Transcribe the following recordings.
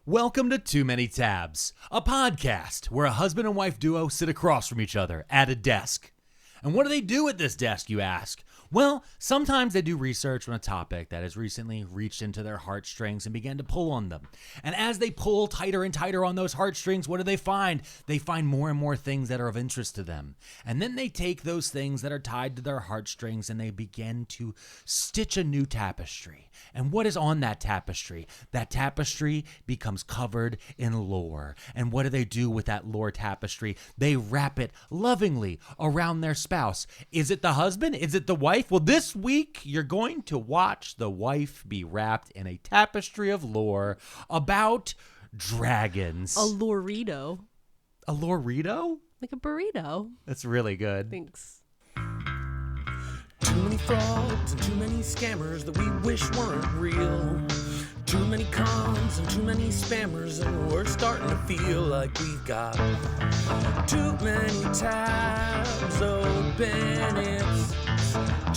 Welcome to Too Many Tabs, a podcast where a husband and wife duo sit across from each other at a desk. And what do they do at this desk, you ask? Well, sometimes they do research on a topic that has recently reached into their heartstrings and began to pull on them. And as they pull tighter and tighter on those heartstrings, what do they find? They find more and more things that are of interest to them. And then they take those things that are tied to their heartstrings and they begin to stitch a new tapestry. And what is on that tapestry? That tapestry becomes covered in lore. And what do they do with that lore tapestry? They wrap it lovingly around their spouse. Is it the husband? Is it the wife? Well, this week, you're going to watch the wife be wrapped in a tapestry of lore about dragons. A lorito. A lorito? Like a burrito. That's really good. Thanks. Too many frauds and too many scammers that we wish weren't real. Too many cons and too many spammers, and we're starting to feel like we've got too many tabs open. It's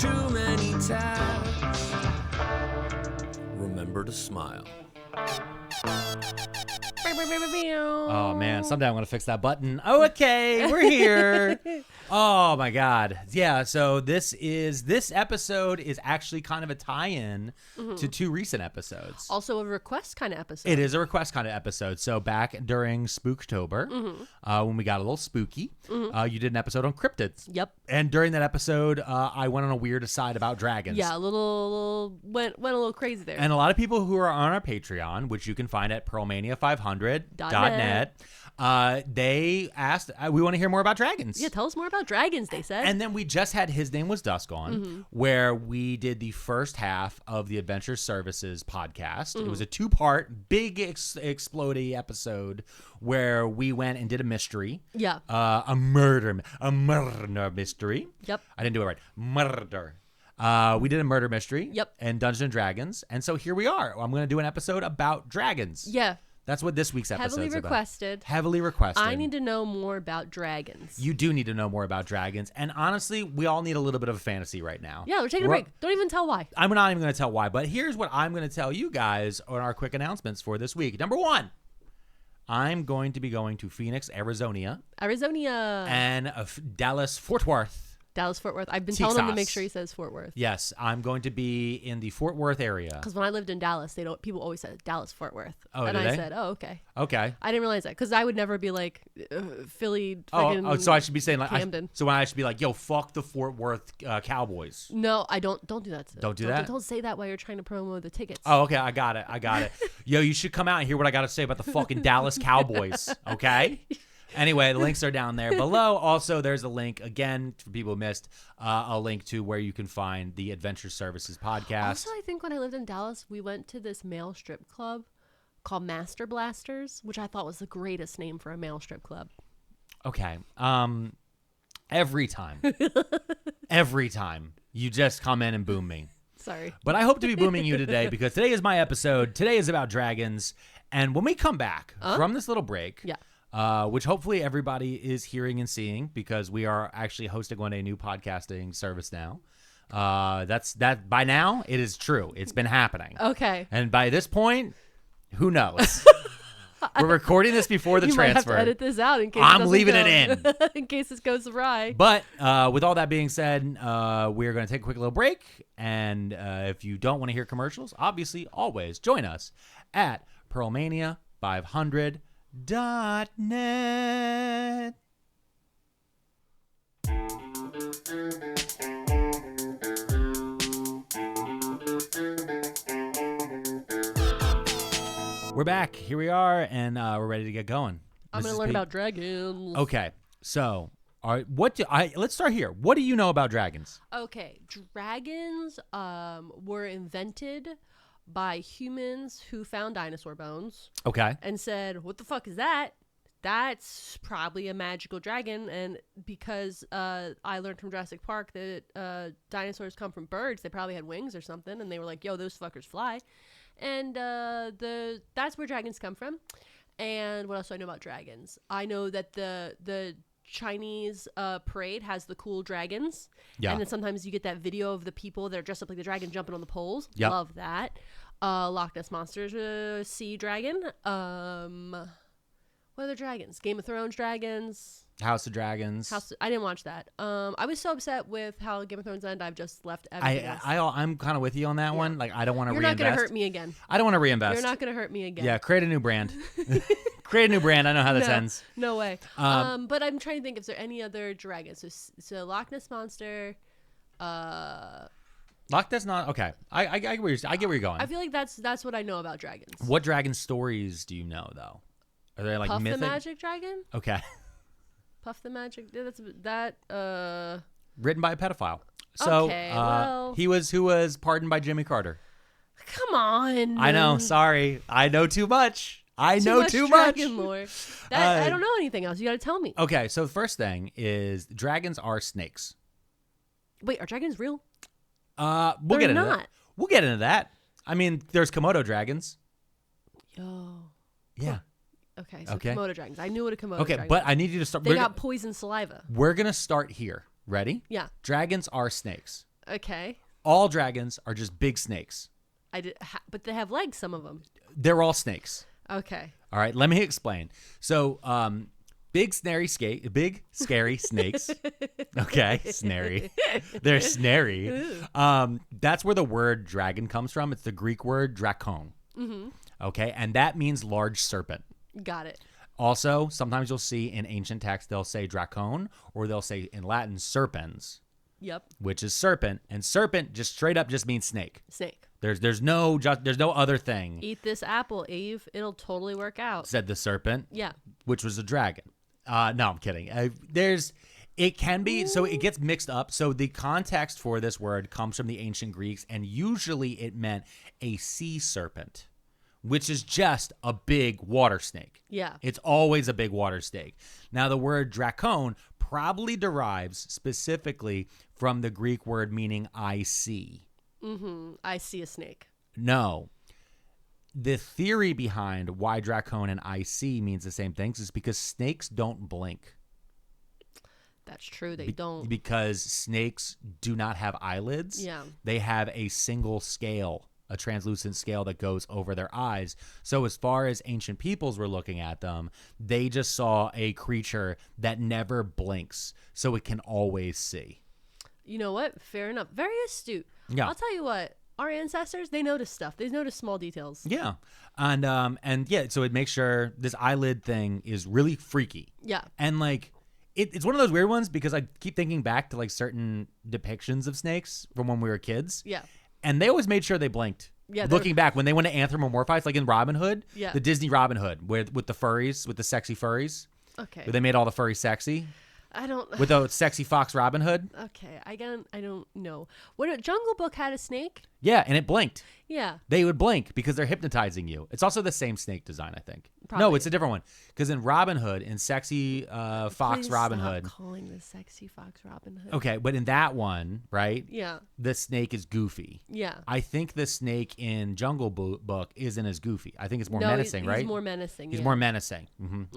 too many tabs. Remember to smile. Oh, man. Someday I'm going to fix that button. Oh, okay. We're here. Oh, my God. Yeah, so this episode is actually kind of a tie-in to two recent episodes. Also a request kind of episode. It is a request kind of episode. So back during Spooktober, when we got a little spooky, you did an episode on cryptids. Yep. And during that episode, I went on a weird aside about dragons. Yeah, went a little crazy there. And a lot of people who are on our Patreon, which you can find at pearlmania500.net, they asked, we want to hear more about dragons. Yeah, tell us more about dragons, they said. And then we just had His Name Was Dusk on, where we did the first half of the Adventure Services podcast. It was a two-part, big explodey episode where we went and did a mystery. Yeah. A murder mystery. Yep. I didn't do it right. Murder. We did a murder mystery. Yep. And Dungeons and Dragons. And so here we are. I'm going to do an episode about dragons. Yeah. That's what this week's episode is about. Heavily requested. I need to know more about dragons. You do need to know more about dragons. And honestly, we all need a little bit of a fantasy right now. Yeah, we're taking a break. Don't even tell why. I'm not even going to tell why. But here's what I'm going to tell you guys on our quick announcements for this week. Number one, I'm going to be going to Phoenix, Arizona. And Dallas-Fort Worth. Dallas-Fort Worth. I've been telling him to make sure he says Fort Worth. Yes, I'm going to be in the Fort Worth area. Because when I lived in Dallas, people always said Dallas-Fort Worth. Oh, and did I they? said, oh, okay. Okay. I didn't realize that because I would never be like Philly. So I should be saying like Camden. So I should be like, yo, fuck the Fort Worth Cowboys. No, I don't do that. Don't do that? Don't say that while you're trying to promo the tickets. Oh, okay. I got it. Yo, you should come out and hear what I got to say about the fucking Dallas Cowboys. Okay. Anyway, the links are down there below. Also, there's a link, again, for people who missed, a link to where you can find the Adventure Services podcast. Also, I think when I lived in Dallas, we went to this male strip club called Master Blasters, which I thought was the greatest name for a male strip club. Okay. Every time, you just come in and boom me. Sorry. But I hope to be booming you today because today is my episode. Today is about dragons. And when we come back from this little break... Yeah. Which hopefully everybody is hearing and seeing because we are actually hosting on a new podcasting service now. That by now it is true. It's been happening. Okay. And by this point, who knows? We're recording this before the transfer. Might have to edit this out in case I'm leaving it in. in case this goes awry. But with all that being said, we're going to take a quick little break. And if you don't want to hear commercials, obviously always join us at pearlmania500.net. We're back. Here we are, and we're ready to get going. I'm going to learn about dragons. Okay, so let's start here. What do you know about dragons? Okay, dragons were invented by humans who found dinosaur bones. Okay. And said, what the fuck is that? That's probably a magical dragon. And because I learned from Jurassic Park that dinosaurs come from birds, they probably had wings or something. And they were like, yo, those fuckers fly. And that's where dragons come from. And what else do I know about dragons? I know that the Chinese parade has the cool dragons. Yeah. And then sometimes you get that video of the people that are dressed up like the dragon jumping on the poles. Yep. Love that. Loch Ness Monster's a sea dragon. What other dragons? Game of Thrones dragons. House of Dragons. I didn't watch that. I was so upset with how Game of Thrones ended. I've just left everything else. I'm kind of with you on that one. Like, I don't want to reinvest. You're not gonna hurt me again. I don't want to reinvest. You're not gonna hurt me again. Yeah, create a new brand. Create a new brand. I know how this ends. No way. But I'm trying to think if there any other dragons. So Loch Ness Monster. Loch Ness not okay. I get where you're going. I feel like that's what I know about dragons. What dragon stories do you know though? Are they like Puff mythic? the Magic Dragon? Okay. Puff the Magic. That. Written by a pedophile. So Okay, well. who was pardoned by Jimmy Carter. Come on. I know. Sorry, I know too much. I know too dragon much. lore. I don't know anything else. You got to tell me. Okay, so the first thing is dragons are snakes. Wait, are dragons real? We'll They're get into not. that. We'll get into that. I mean, there's Komodo dragons. Yo. Yeah. Okay, so Okay. Komodo dragons. I knew what a Komodo Okay, dragon but was. I need you to start. They got poison saliva. We're gonna start here. Ready? Yeah. Dragons are snakes. Okay. All dragons are just big snakes. But they have legs, some of them. They're all snakes. Okay. All right, let me explain. So, big scary snakes. Okay, snary. They're snary. That's where the word dragon comes from. It's the Greek word drakon. Mm-hmm. Okay, and that means large serpent. Got it. Also, sometimes you'll see in ancient texts they'll say drakon, or they'll say in Latin serpens, Yep. which is serpent, and serpent just straight up just means snake. Snake. There's no other thing. Eat this apple, Eve. It'll totally work out. Said the serpent. Yeah. Which was a dragon. No, I'm kidding. It can be, so it gets mixed up. So the context for this word comes from the ancient Greeks, and usually it meant a sea serpent, which is just a big water snake. Yeah. It's always a big water snake. Now, the word drakon probably derives specifically from the Greek word meaning I see. Mm-hmm. I see a snake. No. The theory behind why drakon and I see means the same things is because snakes don't blink. That's true. They don't. Because snakes do not have eyelids. Yeah. They have a single scale, a translucent scale that goes over their eyes. So as far as ancient peoples were looking at them, they just saw a creature that never blinks, so it can always see. You know what? Fair enough. Very astute. Yeah. I'll tell you what. Our ancestors, they notice stuff. They notice small details. Yeah. And yeah, so it makes sure this eyelid thing is really freaky. Yeah. And like it's one of those weird ones because I keep thinking back to like certain depictions of snakes from when we were kids. Yeah. And they always made sure they blinked. Yeah. Looking back, when they went to anthropomorphize, like in Robin Hood, Yeah. the Disney Robin Hood, with the furries, with the sexy furries, Okay. where they made all the furries sexy, I don't. with the sexy fox Robin Hood. Okay. I don't know. What Jungle Book had a snake? Yeah, and it blinked. Yeah. They would blink because they're hypnotizing you. It's also the same snake design, I think. No, Probably. it's a different one. Because in Robin Hood, in Sexy Fox Please Robin stop Hood. calling the sexy fox Robin Hood. Okay, but in that one, right? Yeah. The snake is goofy. Yeah. I think the snake in Jungle Book isn't as goofy. I think it's more No, menacing, he's right? more menacing. He's yeah. more menacing.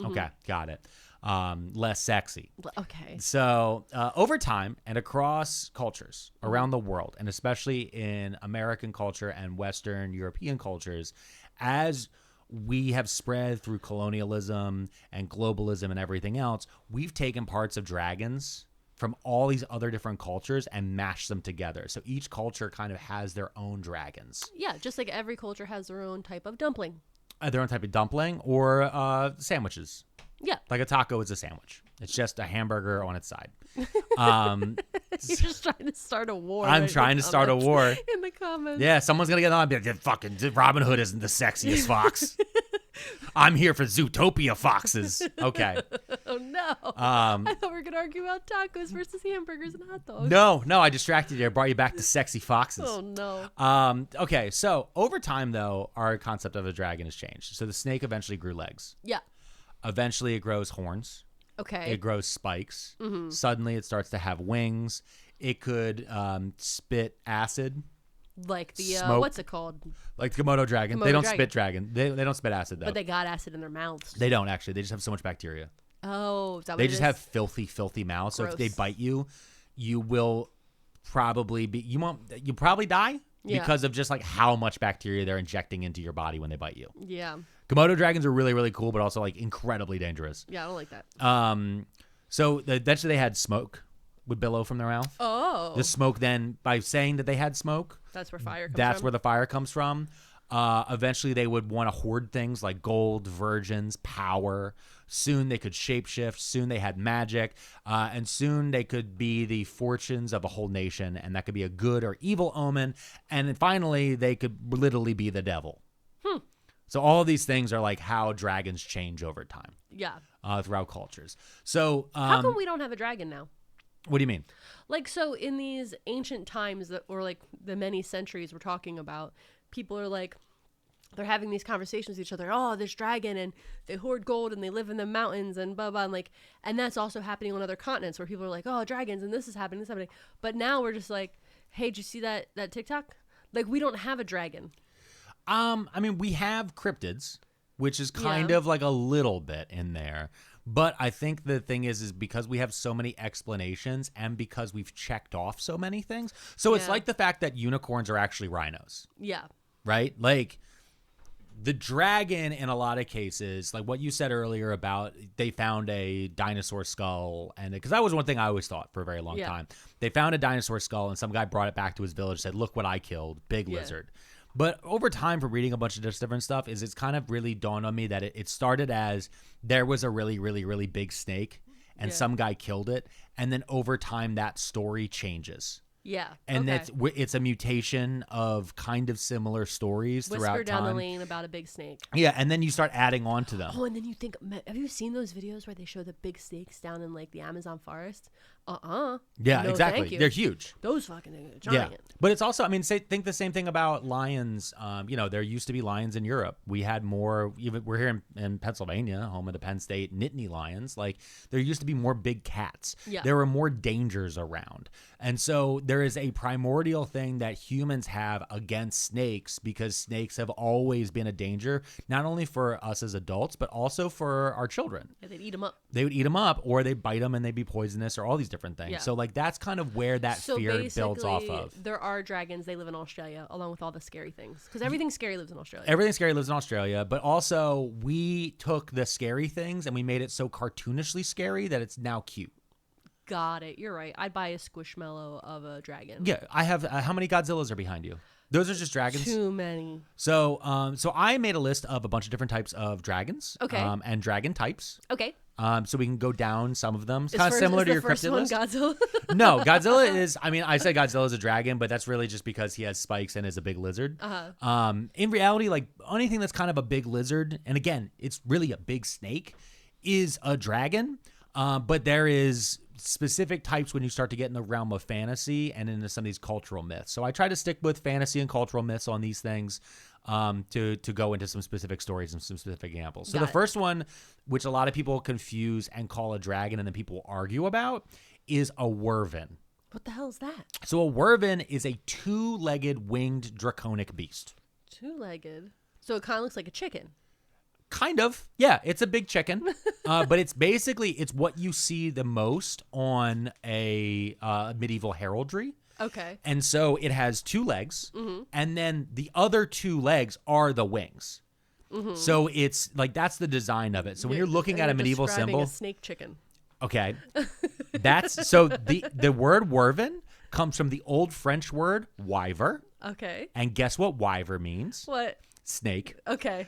Okay, got it. Less sexy. Okay. So over time and across cultures around the world, and especially in American culture and Western European cultures, as we have spread through colonialism and globalism and everything else, we've taken parts of dragons from all these other different cultures and mashed them together. So each culture kind of has their own dragons. Yeah, just like every culture has their own type of dumpling. Their own type of dumpling or sandwiches. Yeah. Like a taco is a sandwich. It's just a hamburger on its side. You're just trying to start a war. I'm trying to start a war. In the comments. Yeah, someone's going to get on and be like, fucking Robin Hood isn't the sexiest fox. I'm here for Zootopia foxes. Okay. Oh, no. I thought we were going to argue about tacos versus hamburgers and hot dogs. No, I distracted you. I brought you back to sexy foxes. Oh, no. Okay, so over time, though, our concept of a dragon has changed. So the snake eventually grew legs. Yeah. Eventually, it grows horns. Okay. It grows spikes. Mm-hmm. Suddenly, it starts to have wings. It could spit acid. Like the, Smoke. what's it called? Like the Komodo dragon. Komodo They don't dragon. spit dragon. They don't spit acid, though. But they got acid in their mouths. They don't, actually. They just have so much bacteria. Oh, is that what They it just is? have filthy, filthy mouths. So if they Gross. bite you, you will probably be... You'll probably die, Yeah. because of just like how much bacteria they're injecting into your body when they bite you. Yeah. Komodo dragons are really, really cool, but also like incredibly dangerous. Yeah, I don't like that. So eventually they had smoke would billow from their mouth. Oh. The smoke then, by saying that they had smoke, That's where fire comes that's from. where the fire comes from. Eventually they would want to hoard things like gold, virgins, power. Soon they could shapeshift. Soon they had magic. And soon they could be the fortunes of a whole nation. And that could be a good or evil omen. And then finally they could literally be the devil. So all of these things are like how dragons change over time. Yeah. Throughout cultures. So How come we don't have a dragon now? what do you mean? Like, so in these ancient times that, or like the many centuries we're talking about, people are like, they're having these conversations with each other. Oh, this dragon, and they hoard gold, and they live in the mountains, and blah blah. And like, and that's also happening on other continents where people are like, oh, dragons, and this is happening, this is happening. But now we're just like, hey, did you see that TikTok? Like, we don't have a dragon. I mean, we have cryptids, which is kind Yeah. of like a little bit in there. But I think the thing is because we have so many explanations and because we've checked off so many things. So it's Yeah. like the fact that unicorns are actually rhinos, Yeah. right? Like the dragon in a lot of cases, like what you said earlier about they found a dinosaur skull. And because that was one thing I always thought for a very long Yeah. time. They found a dinosaur skull and some guy brought it back to his village and said, look what I killed, big Yeah. lizard. But over time, from reading a bunch of just different stuff, it's kind of really dawned on me that it started as there was a really, really, really big snake, and Yeah. some guy killed it, and then over time that story changes, Yeah. and okay. it's a mutation of kind of similar stories Whisper throughout down time. the lane about a big snake. Yeah, and then you start adding on to them. Oh, and then you think, have you seen those videos where they show the big snakes down in like the Amazon forest? Yeah, No, exactly. thank you. They're huge. Those fucking things are giant. Yeah, but it's also, I mean, think the same thing about lions. There used to be lions in Europe. We had more. Even we're here in Pennsylvania, home of the Penn State Nittany Lions. Like there used to be more big cats. Yeah. There were more dangers around, and so there is a primordial thing that humans have against snakes because snakes have always been a danger, not only for us as adults but also for our children. Yeah, they'd eat them up. They would eat them up, or they bite them and they'd be poisonous, or all these different things. Yeah. So like that's kind of where that So fear basically, builds off of. there are dragons. They live in Australia, along with all the scary things, because everything scary lives in Australia. Everything scary lives in Australia, but also we took the scary things and we made it so cartoonishly scary that it's now cute. Got it. You're right. I'd buy a squishmallow of a dragon. Yeah, I have. How many Godzillas are behind you? Those are just dragons. Too many. So I made a list of a bunch of different types of dragons. Okay. And dragon types. Okay. So we can go down some of them. It's Is kind of first- similar is to the your first cryptid one list. Godzilla. No, Godzilla is. I mean, I say Godzilla is a dragon, but that's really just because he has spikes and is a big lizard. In reality, like anything that's kind of a big lizard, and again, it's really a big snake, is a dragon. But there is specific types when you start to get in the realm of fantasy and into some of these cultural myths. So I try to stick with fantasy and cultural myths on these things to go into some specific stories and some specific examples. So Got the it. first one, which a lot of people confuse and call a dragon and then people argue about, is a werven. What the hell is that? So a werven is a two-legged winged draconic beast. Two-legged. So it kind of looks like a chicken. Kind of. Yeah, it's a big chicken. But it's what you see the most on a medieval heraldry. Okay. And so it has two legs, and then the other two legs are the wings. So it's like that's the design of it. So when you're looking at a medieval describing symbol, a snake chicken. okay, that's so the word werven comes from the old French word wyver, Okay. and guess what wyver means? What? Snake. Okay.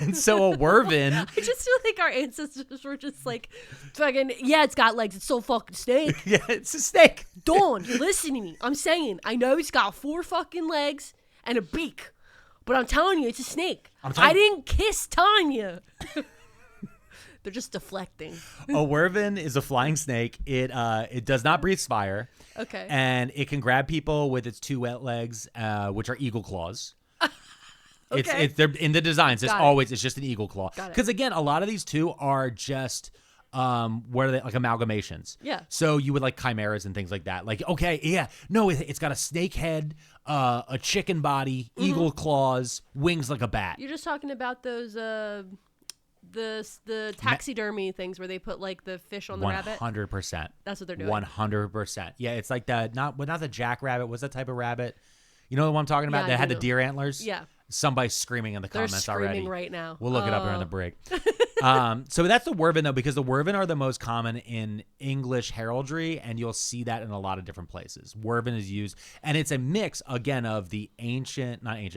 And so a werven, I just feel like our ancestors were just like, fucking, yeah, it's got legs. It's so fucking snake. yeah, it's a snake. Dawn, listen to me. I'm saying, I know it's got 4 fucking legs and a beak, but I'm telling you, it's a snake. I didn't kiss Tanya. They're just deflecting. A werven is a flying snake. It does not breathe fire. Okay. And it can grab people with its two wet legs, which are eagle claws. Okay. They're in the designs. It's just an eagle claw. Got it. Because again, a lot of these two are just what are they, like amalgamations? Yeah. So you would like chimeras and things like that. Like, okay, yeah, no, it's got a snake head, a chicken body, eagle claws, wings like a bat. You're just talking about those the taxidermy things where they put like the fish on the rabbit. 100%. That's what they're doing. 100%. Yeah, it's like the not the jackrabbit. What's that type of rabbit? You know what I'm talking about? Yeah, I That had the do. deer antlers? Yeah. Somebody's screaming in the They're comments screaming already. right now. We'll look it up during the break. So that's the Werven, though, because the Werven are the most common in English heraldry, and you'll see that in a lot of different places. Werven is used, and it's a mix, again, of the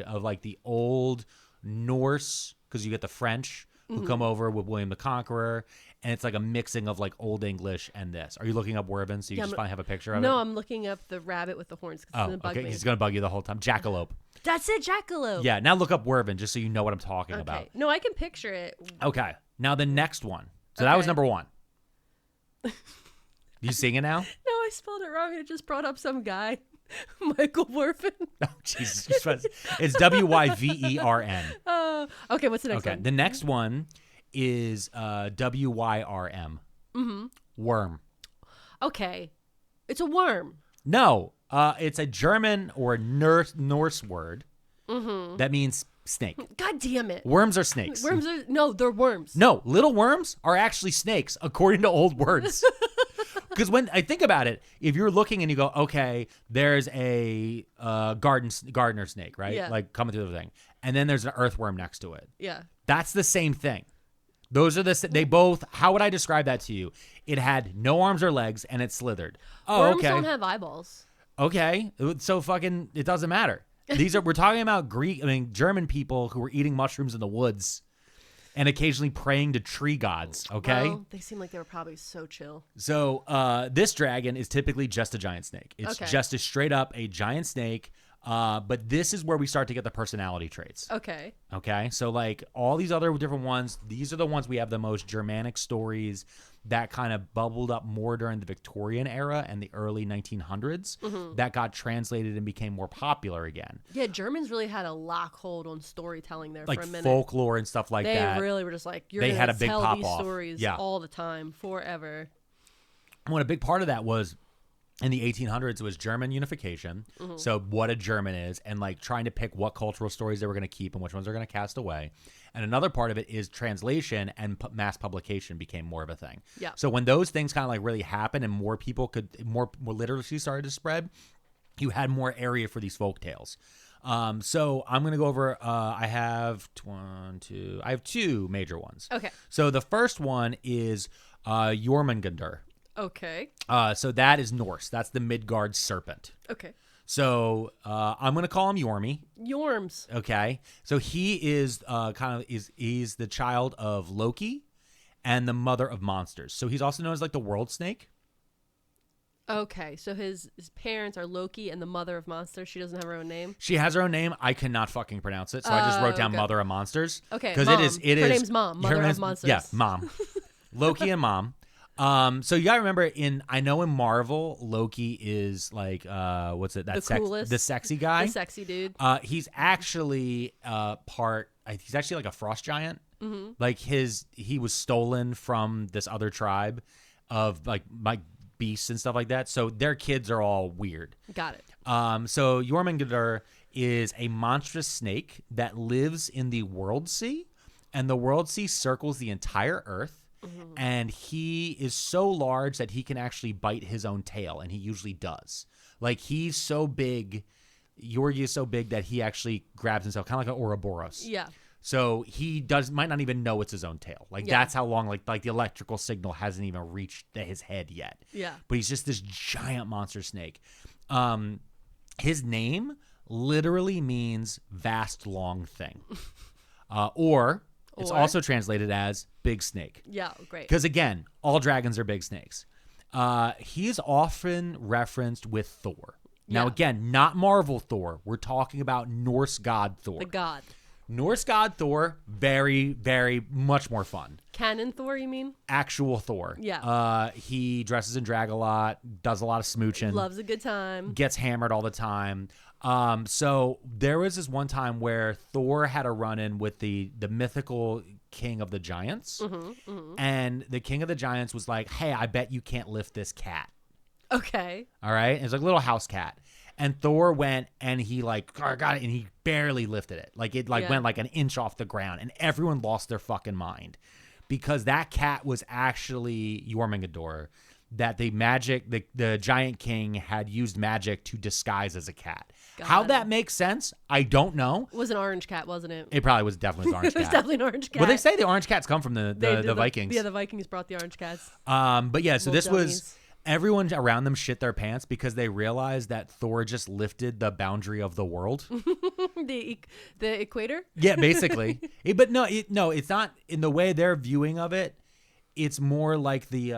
of like the old Norse, because you get the French who come over with William the Conqueror, and it's like a mixing of like Old English and this. Are you looking up Werven so you just finally have a picture of it? No, I'm looking up the rabbit with the horns because it's going to bug me. He's going to bug you the whole time. Jackalope. That's it, jackalope. Yeah, now look up Werven just so you know what I'm talking about. Okay. No, I can picture it. Okay, now the next one. So that was Okay. number 1. You seeing it now? No, I spelled it wrong. It just brought up some guy, Michael Werven. Oh, Jesus Christ. It's Wyvern. Okay, what's the next Okay, one? the next one is Wyrm. Mm-hmm. Worm. Okay, it's a worm. No, it's a German or Norse word that means snake. God damn it. Worms are snakes. Worms are they're worms. No, little worms are actually snakes, according to old words. Because when I think about it, if you're looking and you go, okay, there's a gardener snake, right? Yeah. Like coming through the thing. And then there's an earthworm next to it. Yeah. That's the same thing. Those are they both, how would I describe that to you? It had no arms or legs and it slithered. Oh, Worms okay. don't have eyeballs. Okay. So fucking, it doesn't matter. We're talking about German people who were eating mushrooms in the woods and occasionally praying to tree gods. Okay. Well, they seem like they were probably so chill. So this dragon is typically just a giant snake. It's Okay. just straight up a giant snake. But this is where we start to get the personality traits. Okay. Okay. So like all these other different ones, these are the ones we have the most Germanic stories that kind of bubbled up more during the Victorian era and the early 1900s that got translated and became more popular again. Yeah, Germans really had a lockhold on storytelling there Like for a minute. folklore and stuff like they that. really were just like, you're They gonna had a big tell these pop-off. stories Yeah. all the time, forever. What a big part of that was in the 1800s was German unification. So what a German is and like trying to pick what cultural stories they were going to keep and which ones they're going to cast away. And another part of it is translation and mass publication became more of a thing. Yeah. So when those things kind of like really happened and more people more literacy started to spread, you had more area for these folk tales. So I'm going to go over, I have two major ones. Okay. So the first one is Jormungandr. Okay. So that is Norse. That's the Midgard serpent. Okay. So I'm gonna call him Yormi. Yorms. Okay. So he is he's the child of Loki and the mother of monsters. So he's also known as like the world snake. Okay, so his parents are Loki and the mother of monsters. She doesn't have her own name. She has her own name. I cannot fucking pronounce it, so I just wrote down okay. Mother of Monsters. Okay, because Mom. it is Her name's Mom, Mother her of name's- Monsters. Yeah, Mom. Loki and Mom. So you gotta remember I know in Marvel, Loki is like what's it? That The coolest. the sexy guy. The sexy dude. He's actually he's actually like a frost giant. Mm-hmm. Like he was stolen from this other tribe of like beasts and stuff like that. So their kids are all weird. Got it. So Jormungandr is a monstrous snake that lives in the World Sea, and the World Sea circles the entire Earth. Mm-hmm. And he is so large that he can actually bite his own tail, and he usually does. Like he's so big, Yorgi is so big that he actually grabs himself, kind of like an Ouroboros. Yeah. So he might not even know it's his own tail. Like Yeah. that's how long like the electrical signal hasn't even reached his head yet. Yeah. But he's just this giant monster snake. His name literally means vast long thing. Or it's also translated as big snake. Yeah, great. Because again, all dragons are big snakes. He is often referenced with Thor. Now Yeah. again, not Marvel Thor. We're talking about Norse god Thor. The god. Norse god Thor, very, very much more fun. Canon Thor, you mean? Actual Thor. Yeah. He dresses in drag a lot, does a lot of smooching, Loves a good time. gets hammered all the time. So there was this one time where Thor had a run-in with the mythical king of the giants. And the king of the giants was like, hey, I bet you can't lift this cat. Okay. All right? It's like a little house cat. And Thor went and he like got it and he barely lifted it. Like it Yeah. went like an inch off the ground and everyone lost their fucking mind because that cat was actually Jormungandr, that the Giant King had used magic to disguise as a cat. Got How it. that makes sense, I don't know. It was an orange cat, wasn't it? It probably was definitely an orange It was cat. definitely an orange cat. Well, they say the orange cats come from the They did Vikings. Yeah, the Vikings brought the orange cats. But yeah, so Little this was dummies. everyone around them shit their pants because they realized that Thor just lifted the boundary of the world. the equator. Yeah, basically. But no, it's not in the way they're viewing of it. It's more like the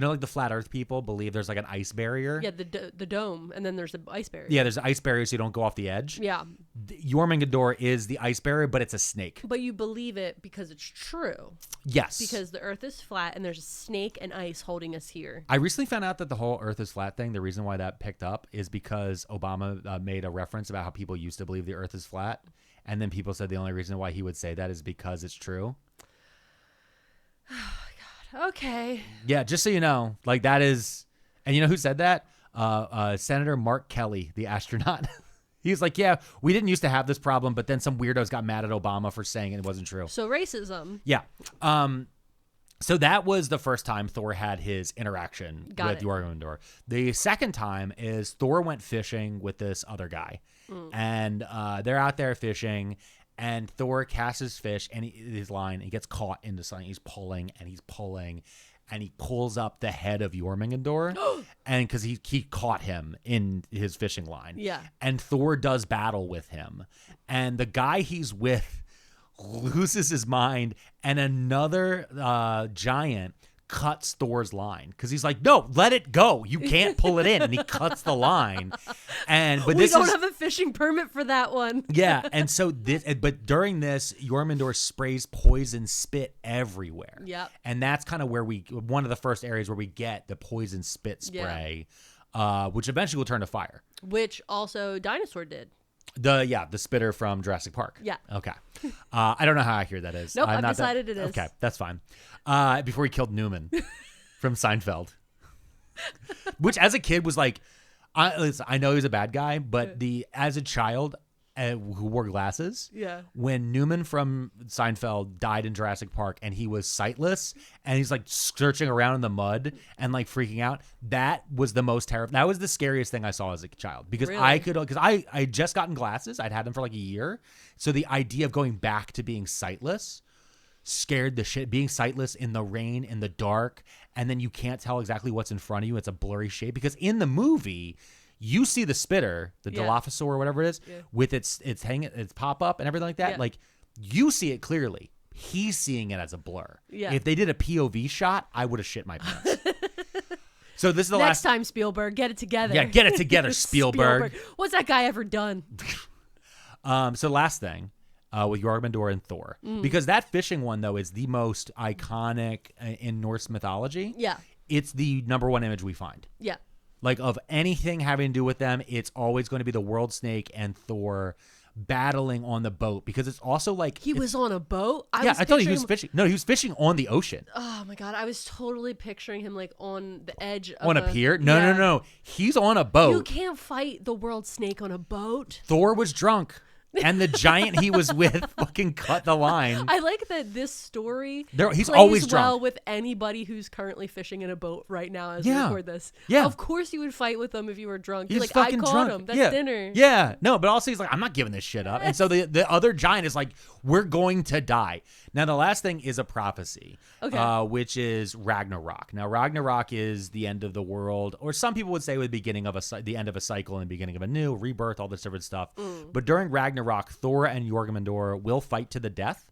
like the flat Earth people believe there's like an ice barrier. Yeah, the dome, and then there's the ice barrier. Yeah, there's an ice barrier so you don't go off the edge. Yeah, Jormungandr is the ice barrier, but it's a snake. but you believe it because it's true. Yes. Because the Earth is flat, and there's a snake and ice holding us here. I recently found out that the whole Earth is flat thing, the reason why that picked up is because Obama made a reference about how people used to believe the Earth is flat. And then people said the only reason why he would say that is because it's true. Okay. Yeah, just so you know, like that is, and you know who said that? Senator Mark Kelly, the astronaut. He's like, yeah, we didn't used to have this problem, but then some weirdos got mad at Obama for saying it wasn't true. So racism. Yeah. So that was the first time Thor had his interaction with Jormungandr. The second time is Thor went fishing with this other guy, and they're out there fishing. And Thor casts his fish and his line. He gets caught into something. He's pulling and he's pulling, and he pulls up the head of Jormungandr, and because he caught him in his fishing line. Yeah. And Thor does battle with him, and the guy he's with loses his mind, and another giant cuts Thor's line because he's like, no, let it go, you can't pull it in, and he cuts the line. But We don't have a fishing permit for that one. yeah, and so but during this, Jormungandr sprays poison spit everywhere. Yep. And that's kind of where one of the first areas where we get the poison spit spray, which eventually will turn to fire. Which also Dinosaur did. The spitter from Jurassic Park. Yeah. Okay. I don't know how accurate that is. Nope, I'm I've not decided it is. Okay, that's fine. Before he killed Newman from Seinfeld, which as a kid was like, I know he's a bad guy, but as a child who wore glasses, when Newman from Seinfeld died in Jurassic Park and he was sightless and he's like searching around in the mud and like freaking out, that was the most terrifying. That was the scariest thing I saw as a child because I just gotten glasses. I'd had them for like a year. So the idea of going back to being sightless scared the shit. Being sightless in the rain, in the dark, and then you can't tell exactly what's in front of you. It's a blurry shape because in the movie, you see the spitter, the Dilophosaur or whatever it is, with its pop up and everything like that. Yeah. Like you see it clearly. He's seeing it as a blur. Yeah. If they did a POV shot, I would have shit my pants. So this is the Next last time, Spielberg, get it together. Yeah, get it together, Spielberg. What's that guy ever done? So last thing. With Jormungandr and Thor. Because that fishing one, though, is the most iconic in Norse mythology. Yeah. It's the number one image we find. Yeah. Like, of anything having to do with them, it's always going to be the world snake and Thor battling on the boat. Because it's also like... He was on a boat? I thought he was fishing. No, he was fishing on the ocean. Oh, my God. I was totally picturing him, like, on the edge of On a pier? No. He's on a boat. You can't fight the world snake on a boat. Thor was drunk. And the giant he was with fucking cut the line. I like that this story he's plays always drunk. well with anybody who's currently fishing in a boat right now as we Yeah. record this. Yeah. Of course you would fight with them if you were drunk. He's You're like, fucking I caught drunk. him. That's yeah. dinner. Yeah. No, but also he's like, I'm not giving this shit up. And so the other giant is like, we're going to die. Now, the last thing is a prophecy, which is Ragnarok. Now, Ragnarok is the end of the world, or some people would say the beginning of the end of a cycle and the beginning of a new rebirth, all this different stuff. But during Ragnarok, Thor and Jormungandr will fight to the death.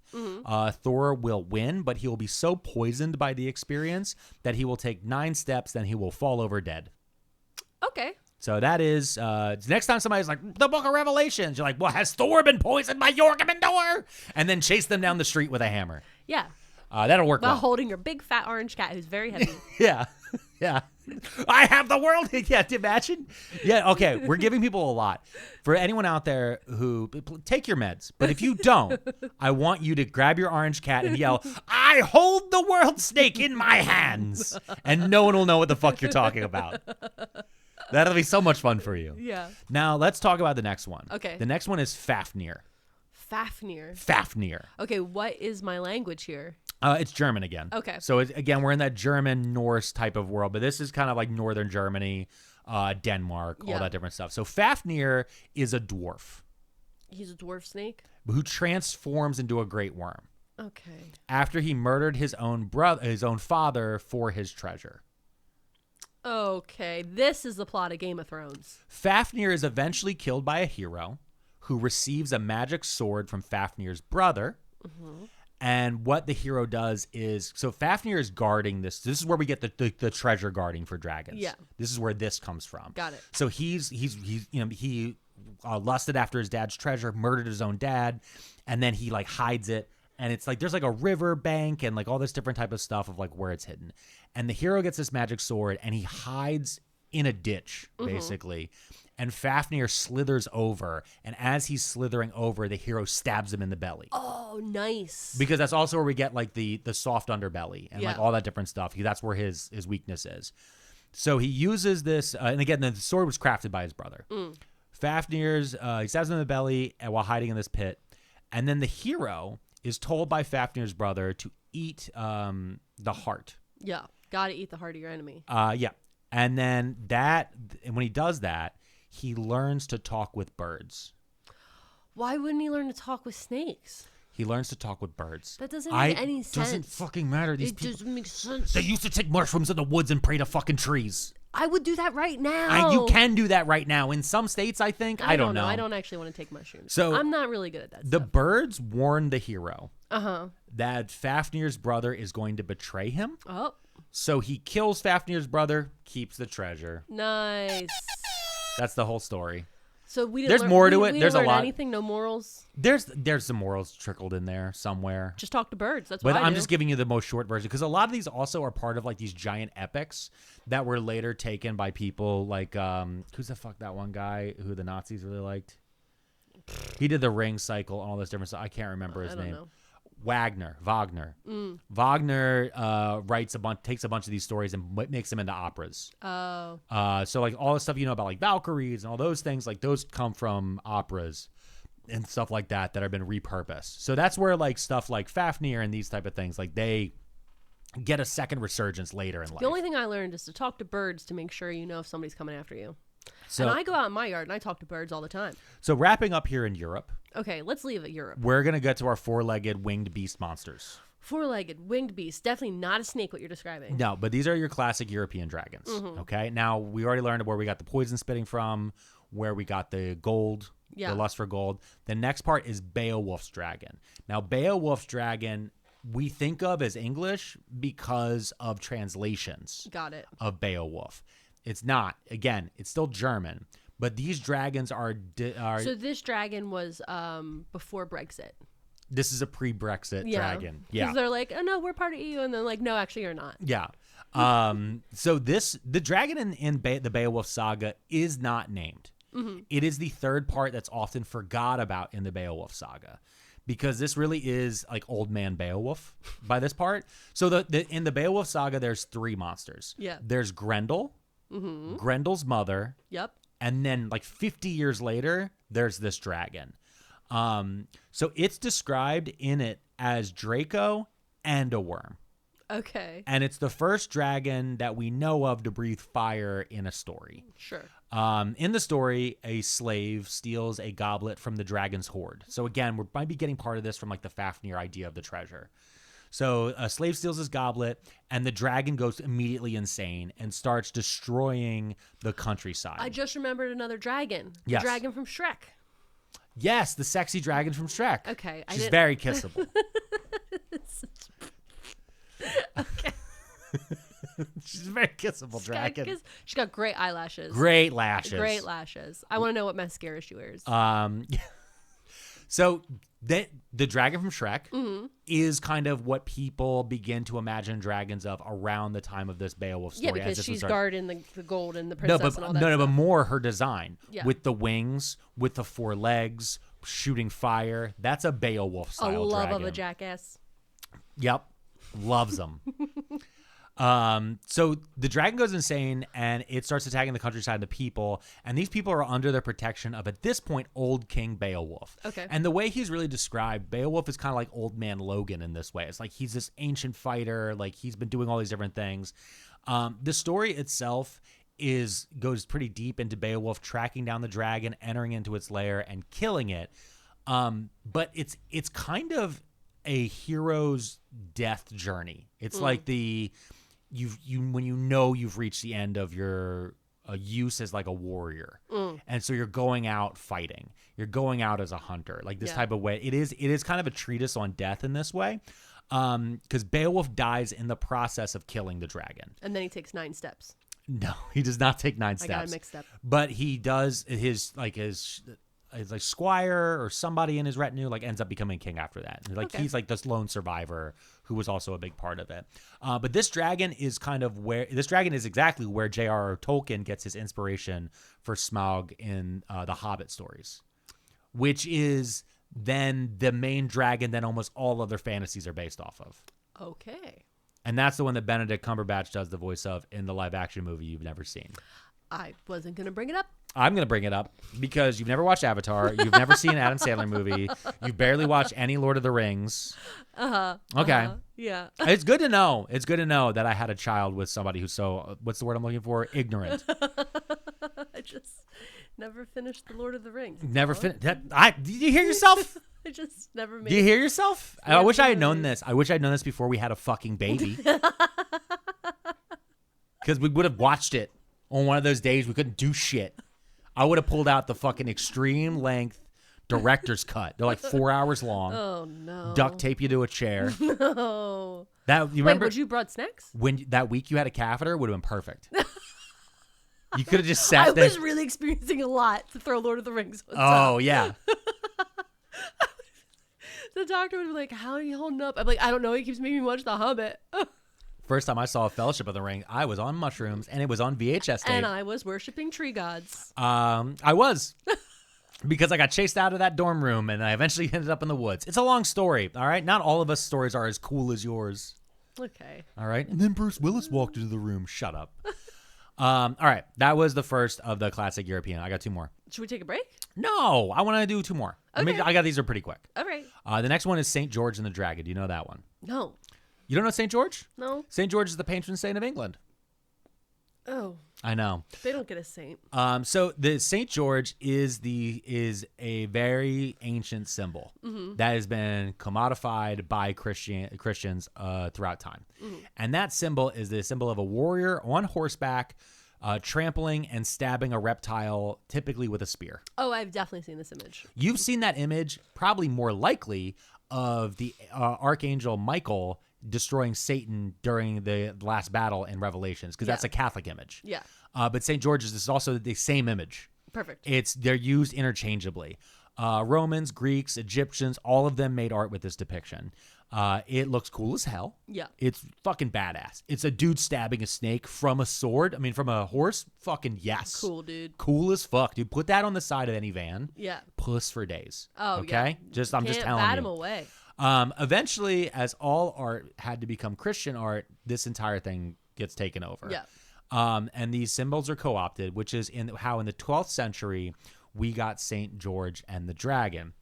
Thor will win, but he will be so poisoned by the experience that he will take 9 steps, then he will fall over dead. Okay. So that is, next time somebody's like, the Book of Revelations, you're like, well, has Thor been poisoned by Jormungandr? And then chase them down the street with a hammer. Yeah. That'll work While well. holding your big fat orange cat who's very heavy. Yeah. Yeah. I have the world. Yeah, imagine. Yeah, okay. We're giving people a lot. For anyone out there who, take your meds. But if you don't, I want you to grab your orange cat and yell, I hold the world snake in my hands. And no one will know what the fuck you're talking about. That'll be so much fun for you. Yeah. Now, let's talk about the next one. Okay. The next one is Fafnir. Fafnir. Fafnir. Okay, what is my language here? It's German again. Okay. So again, we're in that German Norse type of world, but this is kind of like northern Germany, Denmark, all that different stuff. So Fafnir is a dwarf. He's a dwarf snake? Who transforms into a great worm. Okay. After he murdered his own father for his treasure. Okay. This is the plot of Game of Thrones. Fafnir is eventually killed by a hero who receives a magic sword from Fafnir's brother. Mm-hmm. And what the hero does is, so Fafnir is guarding this. This is where we get the treasure guarding for dragons. Yeah. This is where this comes from. Got it. So he lusted after his dad's treasure, murdered his own dad, and then he like hides it. And it's like there's like a river bank and like all this different type of stuff of like where it's hidden. And the hero gets this magic sword and he hides in a ditch, basically. And Fafnir slithers over, and as he's slithering over, the hero stabs him in the belly. Oh, nice. Because that's also where we get like the soft underbelly and like all that different stuff. That's where his weakness is. So he uses this, and again, the sword was crafted by his brother. Fafnir's, he stabs him in the belly while hiding in this pit, and then the hero is told by Fafnir's brother to eat the heart. Yeah, gotta eat the heart of your enemy. Yeah, and then when he does that, he learns to talk with birds. Why wouldn't he learn to talk with snakes? He learns to talk with birds. That doesn't make any sense. Doesn't fucking matter. These It people, doesn't make sense. they used to take mushrooms in the woods and pray to fucking trees. I would do that right now. You can do that right now. In some states, I think. I don't know. I don't actually want to take mushrooms. So I'm not really good at that the stuff. birds warn the hero Uh-huh. that Fafnir's brother is going to betray him. Oh, So he kills Fafnir's brother, keeps the treasure. nice. That's the whole story. So we didn't There's learn, more to we, it. We There's didn't a learn lot. anything, no morals. There's some morals trickled in there somewhere. Just talk to birds. That's But what I I'm do. just giving you the most short version because a lot of these also are part of like these giant epics that were later taken by people like who's the fuck that one guy who the Nazis really liked? He did the Ring Cycle and all this different stuff. I can't remember his I don't name. know. Wagner. Wagner takes a bunch of these stories and makes them into operas. Oh. So like all the stuff you know about like Valkyries and all those things, like those come from operas and stuff like that have been repurposed. So that's where like stuff like Fafnir and these type of things, like they get a second resurgence later in life. The only thing I learned is to talk to birds to make sure you know if somebody's coming after you. So, and I go out in my yard and I talk to birds all the time. so wrapping up here in Europe, Okay, let's leave it Europe. we're going to get to our four-legged winged beast monsters. Four-legged, winged beast. Definitely not a snake, what you're describing. No, but these are your classic European dragons. Okay. Now we already learned where we got the poison spitting from, where we got the gold, the lust for gold. The next part is Beowulf's dragon. Now Beowulf's dragon we think of as English because of translations Got it. of Beowulf. It's not. Again, it's still German. But these dragons are So this dragon was before Brexit. This is a pre-Brexit dragon. Yeah. Because they're like, oh no, we're part of EU, and they're like, no, actually, you're not. Yeah. So the dragon in the Beowulf saga is not named. Mm-hmm. It is the third part that's often forgot about in the Beowulf saga, because this really is like old man Beowulf by this part. So in the Beowulf saga, there's three monsters. Yeah. There's Grendel, Grendel's mother. Yep. And then like 50 years later, there's this dragon. So it's described in it as Draco and a worm. Okay. And it's the first dragon that we know of to breathe fire in a story. Sure. In the story, a slave steals a goblet from the dragon's hoard. So again, we might be getting part of this from like the Fafnir idea of the treasure. So a slave steals his goblet, and the dragon goes immediately insane and starts destroying the countryside. I just remembered another dragon. Yes. The dragon from Shrek. Yes, the sexy dragon from Shrek. Okay. She's very kissable. Okay. She's a very kissable dragon. She's got great eyelashes. Great lashes. Great lashes. I want to know what mascara she wears. So the dragon from Shrek is kind of what people begin to imagine dragons of around the time of this Beowulf story. Yeah, because she's guarding the gold and the No, princess and all that stuff. but more her design. Yeah. With the wings, with the four legs, shooting fire. That's a Beowulf style A love dragon. of a jackass. Yep. Loves them. So the dragon goes insane and it starts attacking the countryside and the people. And these people are under the protection of, at this point, old King Beowulf. Okay. And the way he's really described, Beowulf is kind of like old man Logan in this way. It's like he's this ancient fighter. Like he's been doing all these different things. The story itself goes pretty deep into Beowulf tracking down the dragon, entering into its lair and killing it. But it's kind of a hero's death journey. It's like when you've reached the end of your use as like a warrior, and so you're going out fighting. You're going out as a hunter, like this type of way. It is kind of a treatise on death in this way, because Beowulf dies in the process of killing the dragon, and then he takes 9 steps. No, he does not take 9 steps. I got it mixed up. But he does his squire or somebody in his retinue like ends up becoming king after that. Like he's like this lone survivor who was also a big part of it. But this dragon is exactly where J.R.R. Tolkien gets his inspiration for Smaug in the Hobbit stories, which is then the main dragon that almost all other fantasies are based off of. Okay. And that's the one that Benedict Cumberbatch does the voice of in the live action movie you've never seen. I wasn't going to bring it up. I'm going to bring it up because you've never watched Avatar. You've never seen an Adam Sandler movie. You've barely watched any Lord of the Rings. Okay. Yeah. It's good to know. It's good to know that I had a child with somebody who's so, what's the word I'm looking for? Ignorant. I just never finished the Lord of the Rings. Never finished. Did you hear yourself? I just never made Do you hear yourself? I wish I had known movies. this. I wish I'd known this before we had a fucking baby. Because we would have watched it on one of those days we couldn't do shit. I would have pulled out the fucking extreme length director's cut. They're like 4 hours long. Oh, no. Duct tape you to a chair. No. That you remember Wait, would you brought snacks? when that week you had a catheter would have been perfect. You could have just sat I there. was really experiencing a lot to throw Lord of the Rings on Oh top. yeah. The doctor would be like, how are you holding up? I'm like, I don't know. He keeps making me watch The Hobbit. First time I saw Fellowship of the Ring, I was on mushrooms and it was on VHS tape. And I was worshiping tree gods. I was. Because I got chased out of that dorm room and I eventually ended up in the woods. It's a long story, all right? Not all of us stories are as cool as yours. Okay. All right? And then Bruce Willis walked into the room. Shut up. All right. That was the first of the classic European. I got 2 more. Should we take a break? No, I want to do 2 more. Okay. I got these are pretty quick. All right. The next one is St. George and the Dragon. Do you know that one? No. You don't know St. George? No. St. George is the patron saint of England. Oh. I know. They don't get a saint. So the St. George is a very ancient symbol that has been commodified by Christians throughout time. And that symbol is the symbol of a warrior on horseback trampling and stabbing a reptile, typically with a spear. Oh, I've definitely seen this image. You've seen that image, probably more likely, of the Archangel Michael destroying Satan during the last battle in Revelations, because that's a Catholic image. Yeah. But St. George's is also the same image. Perfect. They're used interchangeably. Romans, Greeks, Egyptians, all of them made art with this depiction. It looks cool as hell. Yeah. It's fucking badass. It's a dude stabbing a snake from a sword. I mean, from a horse. Fucking yes. Cool, dude. Cool as fuck, dude. Put that on the side of any van. Yeah. Puss for days. Oh, okay? yeah. I'm just telling bat you. him away. Eventually, as all art had to become Christian art, this entire thing gets taken over. Yeah. And these symbols are co-opted, which is how in the 12th century we got St. George and the Dragon.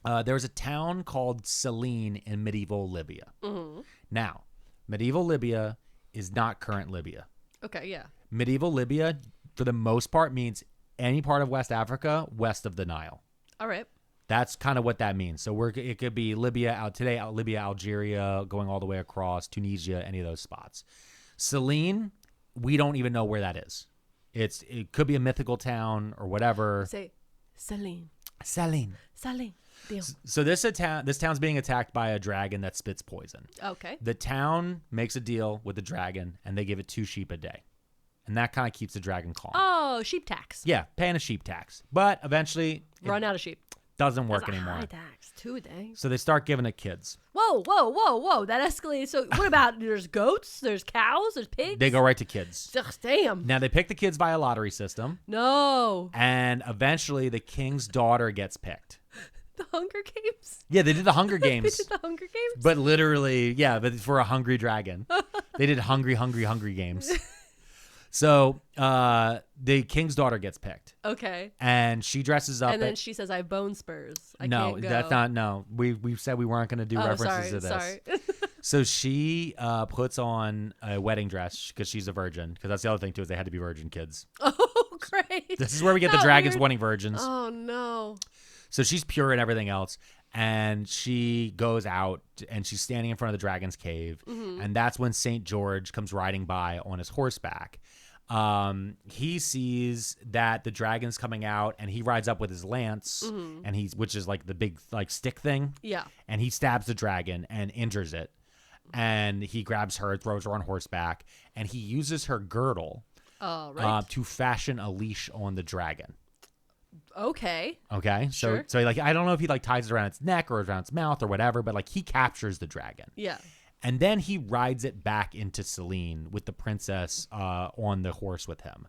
There was a town called Selene in medieval Libya. Mm-hmm. Now, medieval Libya is not current Libya. Okay, yeah. Medieval Libya, for the most part, means any part of West Africa west of the Nile. All right. That's kind of what that means. So it could be Libya out today, Libya, Algeria, going all the way across Tunisia, any of those spots. Selene, we don't even know where that is. It could be a mythical town or whatever. Say, Selene. Selene. Deal. So this town's being attacked by a dragon that spits poison. Okay. The town makes a deal with the dragon, and they give it 2 sheep a day, and that kind of keeps the dragon calm. Oh, sheep tax. Yeah, paying a sheep tax, but eventually Run out of sheep. doesn't work That's a anymore. high tax. 2 a day. So they start giving it kids. Whoa. That escalated. So what about there's goats, there's cows, there's pigs? They go right to kids. Ugh, damn. Now they pick the kids via lottery system, No. and eventually the king's daughter gets picked. The Hunger Games? Yeah, they did the Hunger They Games. did the Hunger Games? But literally, yeah, but for a hungry dragon. They did hungry games. So the king's daughter gets picked. Okay. And she dresses up. And then she says, I have bone spurs. I no, can't go. that's not, no. We said we weren't going to do references to this. Sorry. So she puts on a wedding dress because she's a virgin. Because that's the other thing, too, is they had to be virgin kids. Oh, great. This is where we get the Not dragons weird. wanting virgins. Oh, no. So she's pure and everything else. And she goes out and she's standing in front of the dragon's cave. Mm-hmm. And that's when St. George comes riding by on his horseback. He sees that the dragon's coming out and he rides up with his lance and which is like the big like stick thing. Yeah. And he stabs the dragon and injures it. And he grabs her, throws her on horseback, and he uses her girdle to fashion a leash on the dragon. Okay. Okay, so Sure. so like I don't know if he like ties it around its neck or around its mouth or whatever, but like he captures the dragon. Yeah. And then he rides it back into Selene with the princess on the horse with him.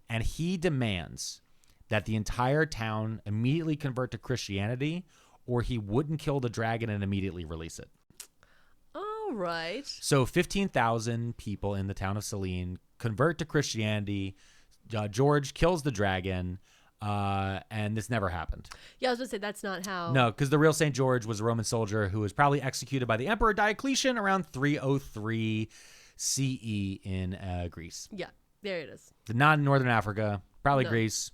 And he demands that the entire town immediately convert to Christianity or he wouldn't kill the dragon and immediately release it. All right. So 15,000 people in the town of Selene convert to Christianity. George kills the dragon. And this never happened. Yeah, I was going to say that's not how. No, because the real St. George was a Roman soldier who was probably executed by the Emperor Diocletian around 303 CE in Greece. Yeah, there it is. Not in Northern Africa, probably No. Greece.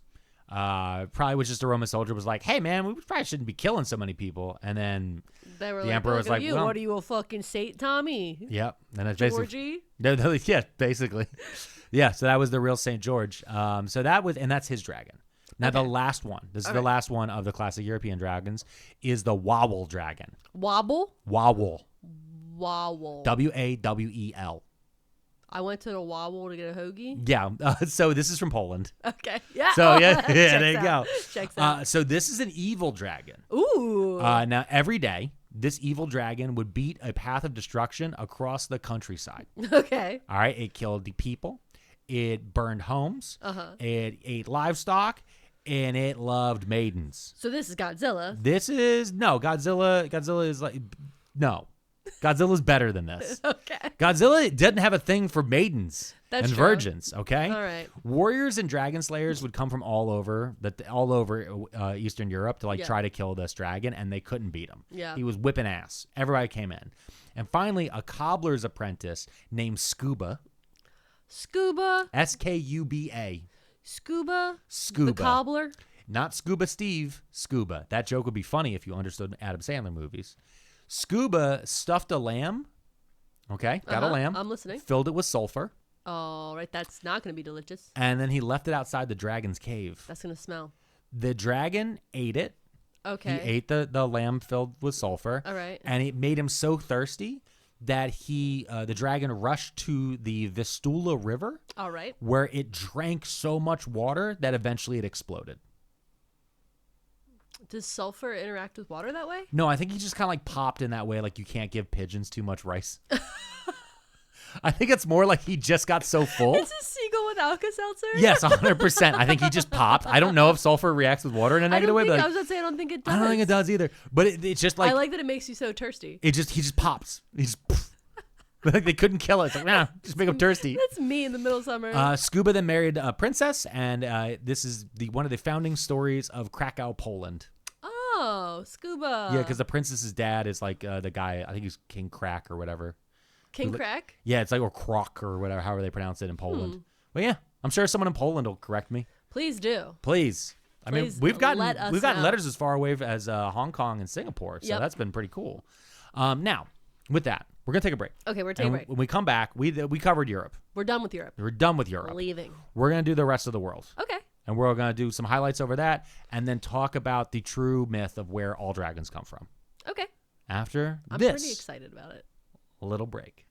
Probably was just a Roman soldier was like, hey, man, we probably shouldn't be killing so many people. And then They were the like, emperor "Look was at like, you. well, What are you, a fucking Saint Tommy? yep. And that's basically, Georgie? yeah, basically. Yeah, so that was the real St. George. So that was, and that's his dragon. Now, the last one, this is the last one of the classic European dragons, is the Wawel dragon. Wobble? Wawel. Wowel. Wawel. I went to the Wobble to get a hoagie. Yeah. So this is from Poland. Okay. Yeah. So yeah, Checks there you out. go. Checks out. So this is an evil dragon. Ooh. Now, every day, this evil dragon would beat a path of destruction across the countryside. Okay. All right. It killed the people. It burned homes. It ate livestock. And it loved maidens. So this is Godzilla. This is, no, Godzilla is like, no. Godzilla's better than this. Okay. Godzilla doesn't have a thing for maidens That's and true. virgins, okay? All right. Warriors and dragon slayers would come from all over Eastern Europe to Yeah. try to kill this dragon, and they couldn't beat him. Yeah. He was whipping ass. Everybody came in. And finally, a cobbler's apprentice named Scuba, Scuba. Skuba. Scuba. Scuba. The cobbler. Not Scuba Steve, Scuba. That joke would be funny if you understood Adam Sandler movies. Scuba stuffed a lamb. Okay, got a lamb. I'm listening. Filled it with sulfur. All right. That's not going to be delicious. And then he left it outside the dragon's cave. That's going to smell. The dragon ate it. Okay. He ate the lamb filled with sulfur. All right. And it made him so thirsty that the dragon rushed to the Vistula River, All right. where it drank so much water that eventually it exploded. Does sulfur interact with water that way? No, I think he just kind of like popped in that way, like you can't give pigeons too much rice. I think it's more like he just got so full. Is a seagull with Alka-Seltzer? Yes, 100%. I think he just popped. I don't know if sulfur reacts with water in a negative way, but I was going to say I don't think it does. I don't think it does either. But it's just like, I like that it makes you so thirsty. he just pops. He just like they couldn't kill it. It's like, nah, just make him thirsty. That's me in the middle of summer. Scuba then married a princess, and this is one of the founding stories of Krakow, Poland. Oh, Scuba. Yeah, because the princess's dad is like the guy. I think he's King Crack or whatever. King Crack? Yeah, it's like or Krok or whatever, however they pronounce it in Poland. But yeah, I'm sure someone in Poland will correct me. Please do. Please. I mean, Please we've gotten let us know. letters as far away as Hong Kong and Singapore, so Yep. that's been pretty cool. Now, with that, we're gonna take a break. Okay, we're taking a break. When we come back, we covered Europe. We're done with Europe. We're done with Europe. We're leaving. We're gonna do the rest of the world. Okay. And we're going to do some highlights over that and then talk about the true myth of where all dragons come from. Okay. After I'm this pretty excited about it. little break.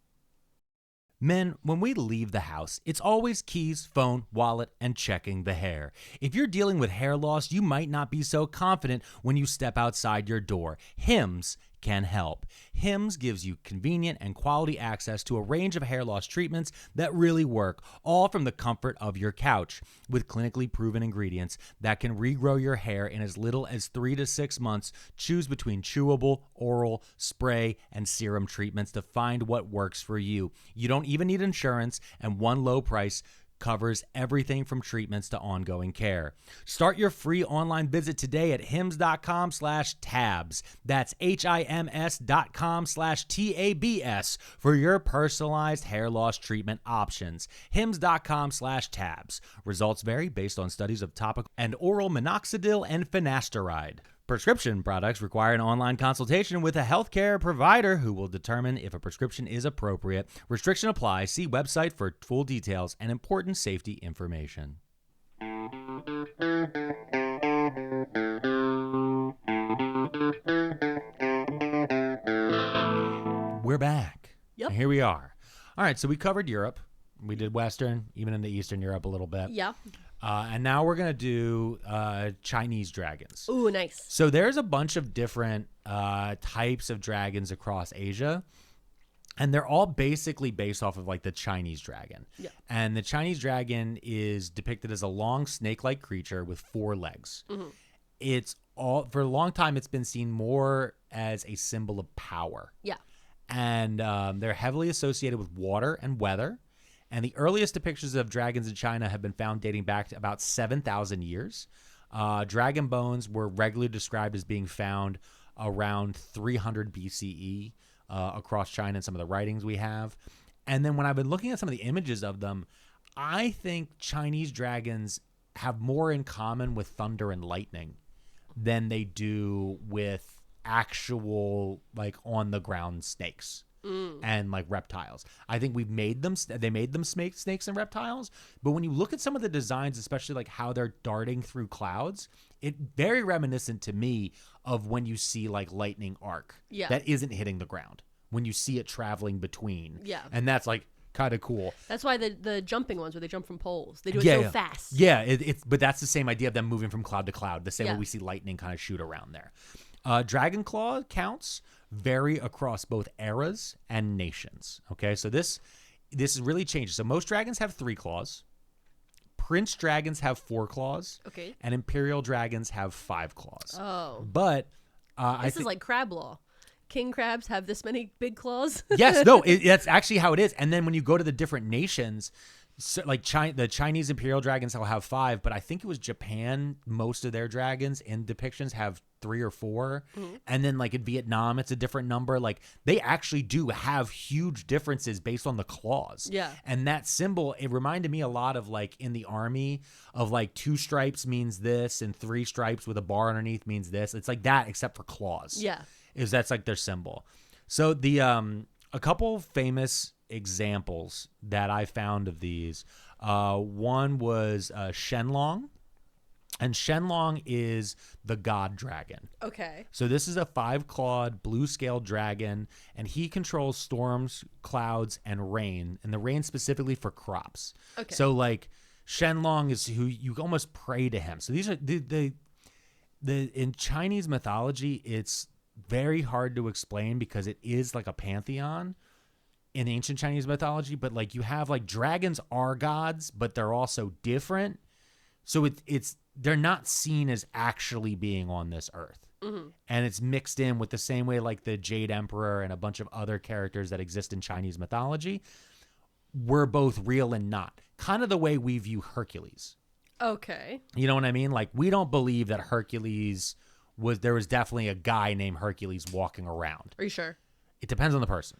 Men, when we leave the house, it's always keys, phone, wallet, and checking the hair. If you're dealing with hair loss, you might not be so confident when you step outside your door. Hims can help. Hims gives you convenient and quality access to a range of hair loss treatments that really work, all from the comfort of your couch, with clinically proven ingredients that can regrow your hair in as little as 3 to 6 months. Choose between chewable, oral, spray, and serum treatments to find what works for you. You don't even need insurance, and one low price covers everything from treatments to ongoing care. Start your free online visit today at hims.com/tabs. That's HIMS.com/TABS for your personalized hair loss treatment options. hims.com/tabs. Results vary based on studies of topical and oral minoxidil and finasteride. Prescription products require an online consultation with a healthcare provider who will determine if a prescription is appropriate. Restriction applies. See website for full details and important safety information. We're back. Yep. And here we are. All right, so we covered Europe. We did Western, even into Eastern Europe a little bit. Yeah. And now we're going to do Chinese dragons. Ooh, nice. So there's a bunch of different types of dragons across Asia. And they're all basically based off of like the Chinese dragon. Yeah. And the Chinese dragon is depicted as a long snake-like creature with 4 legs. Mm-hmm. It's all, for a long time, it's been seen more as a symbol of power. Yeah. And they're heavily associated with water and weather. And the earliest depictions of dragons in China have been found dating back to about 7,000 years. Dragon bones were regularly described as being found around 300 BCE across China in some of the writings we have. And then when I've been looking at some of the images of them, I think Chinese dragons have more in common with thunder and lightning than they do with actual like on the ground snakes. And like reptiles. I think they made them snakes and reptiles, but when you look at some of the designs, especially like how they're darting through clouds, it very reminiscent to me of when you see like lightning arc that isn't hitting the ground, when you see it traveling between. Yeah. And that's like kind of cool. That's why the jumping ones where they jump from poles, they do it so fast. Yeah, but that's the same idea of them moving from cloud to cloud, the same way we see lightning kind of shoot around there. Dragon claw counts vary across both eras and nations. Okay, so this is really changed. So most dragons have 3 claws. Prince dragons have 4 claws. Okay. And imperial dragons have 5 claws. Oh. But this is like crab law. King crabs have this many big claws. Yes, no, that's actually how it is. And then when you go to the different nations, so like the Chinese imperial dragons will have 5, but I think it was Japan, most of their dragons in depictions have 3 or 4. Mm-hmm. And then like in Vietnam, it's a different number. Like they actually do have huge differences based on the claws. Yeah. And that symbol, it reminded me a lot of like in the army of like 2 stripes means this and 3 stripes with a bar underneath means this. It's like that except for claws. Yeah. That's like their symbol. So the a couple famous examples that I found of these. One was Shenlong, and Shenlong is the god dragon. Okay. So this is a 5-clawed blue-scaled dragon, and he controls storms, clouds, and rain, and the rain specifically for crops. Okay. So like Shenlong is who you almost pray to him. So these are the in Chinese mythology, it's very hard to explain because it is like a pantheon in ancient Chinese mythology, but like you have like dragons are gods, but they're also different. So they're not seen as actually being on this earth. Mm-hmm. And it's mixed in with the same way like the Jade Emperor and a bunch of other characters that exist in Chinese mythology were both real and not. Kind of the way we view Hercules. Okay. You know what I mean? Like we don't believe that Hercules there was definitely a guy named Hercules walking around. Are you sure? It depends on the person.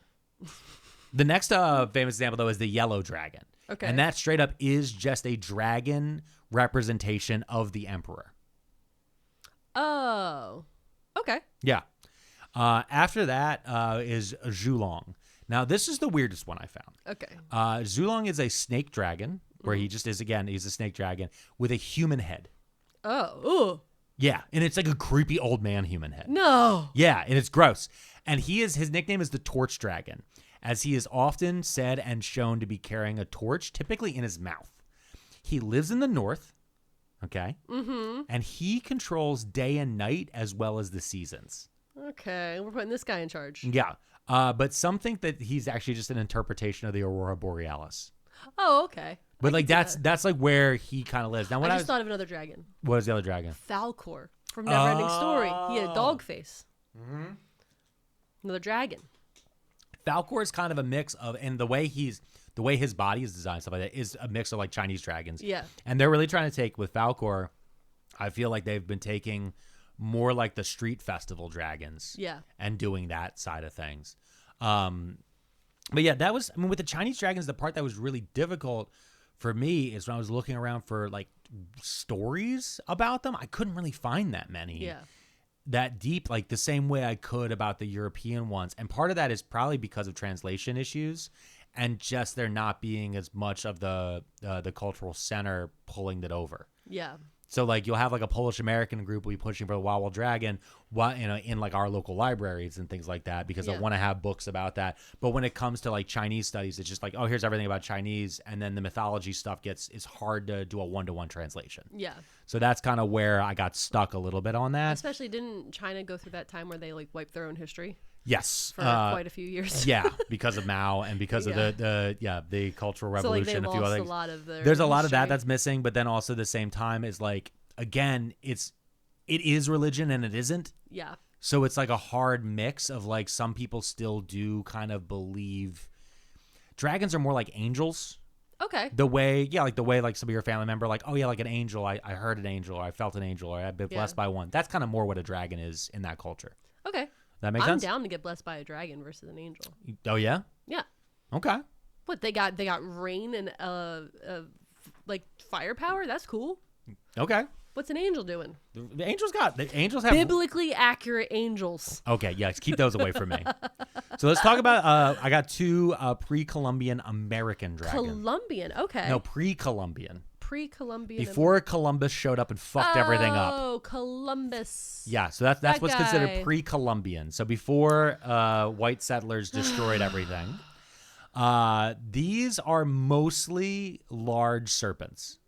The next famous example, though, is the yellow dragon. Okay. And that straight up is just a dragon representation of the emperor. Oh. Okay. Yeah. After that is Zhulong. Now, this is the weirdest one I found. Okay. Zhulong is a snake dragon, where he just is, again, he's a snake dragon with a human head. Oh. Ooh. Yeah, and it's like a creepy old man human head. No. Yeah, and it's gross. And his nickname is the Torch Dragon, as he is often said and shown to be carrying a torch, typically in his mouth. He lives in the north, okay? Mm-hmm. And he controls day and night as well as the seasons. Okay, we're putting this guy in charge. Yeah. But some think that he's actually just an interpretation of the Aurora Borealis. Oh, okay. But I like can see that's like where he kind of lives. Now when I just thought of another dragon. what is the other dragon? Falcor from Neverending Story. He had a dog face. Mm-hmm. Another dragon. Falcor is kind of a mix of, and the way his body is designed, stuff like that, is a mix of like Chinese dragons. Yeah. And they're really trying to take with Falcor. I feel like they've been taking more like the street festival dragons. Yeah. And doing that side of things. But yeah, that was, I mean, with the Chinese dragons, the part that was really difficult for me is when I was looking around for like stories about them, I couldn't really find that many. Yeah. That deep, like the same way I could about the European ones. And part of that is probably because of translation issues and just there not being as much of the cultural center pulling it over. Yeah. So like you'll have like a Polish American group will be pushing for the Wild Wild Dragon, in like our local libraries and things like that because they want to have books about that. But when it comes to like Chinese studies, it's just like, oh, here's everything about Chinese, and then the mythology stuff it's hard to do a 1-to-1 translation. Yeah. So that's kind of where I got stuck a little bit on that. Especially, didn't China go through that time where they like wiped their own history? Yes, For quite a few years. Yeah, because of Mao and because of the Cultural Revolution. So like they a few lost other a lot of their There's a lot of that history. that's missing, but then also at the same time is like, again, it is religion and it isn't. Yeah. So it's like a hard mix of like some people still do kind of believe dragons are more like angels. Okay. The way like some of your family member, like, oh yeah, like an angel. I heard an angel, or I felt an angel, or I've been blessed by one. That's kind of more what a dragon is in that culture. Okay. That makes I'm sense? down to get blessed by a dragon versus an angel. Oh yeah? Yeah. Okay. What they got rain and like firepower? That's cool. Okay. What's an angel doing? The angels have Biblically accurate angels. Okay, yes, keep those away from me. So let's talk about I got two pre-Columbian American dragons. Columbian. Okay. No, pre-Columbian. Pre-Columbian. Before Columbus showed up and fucked everything up. Oh, Columbus. Yeah, so that's That what's guy. considered pre-Columbian. So before white settlers destroyed everything. These are mostly large serpents.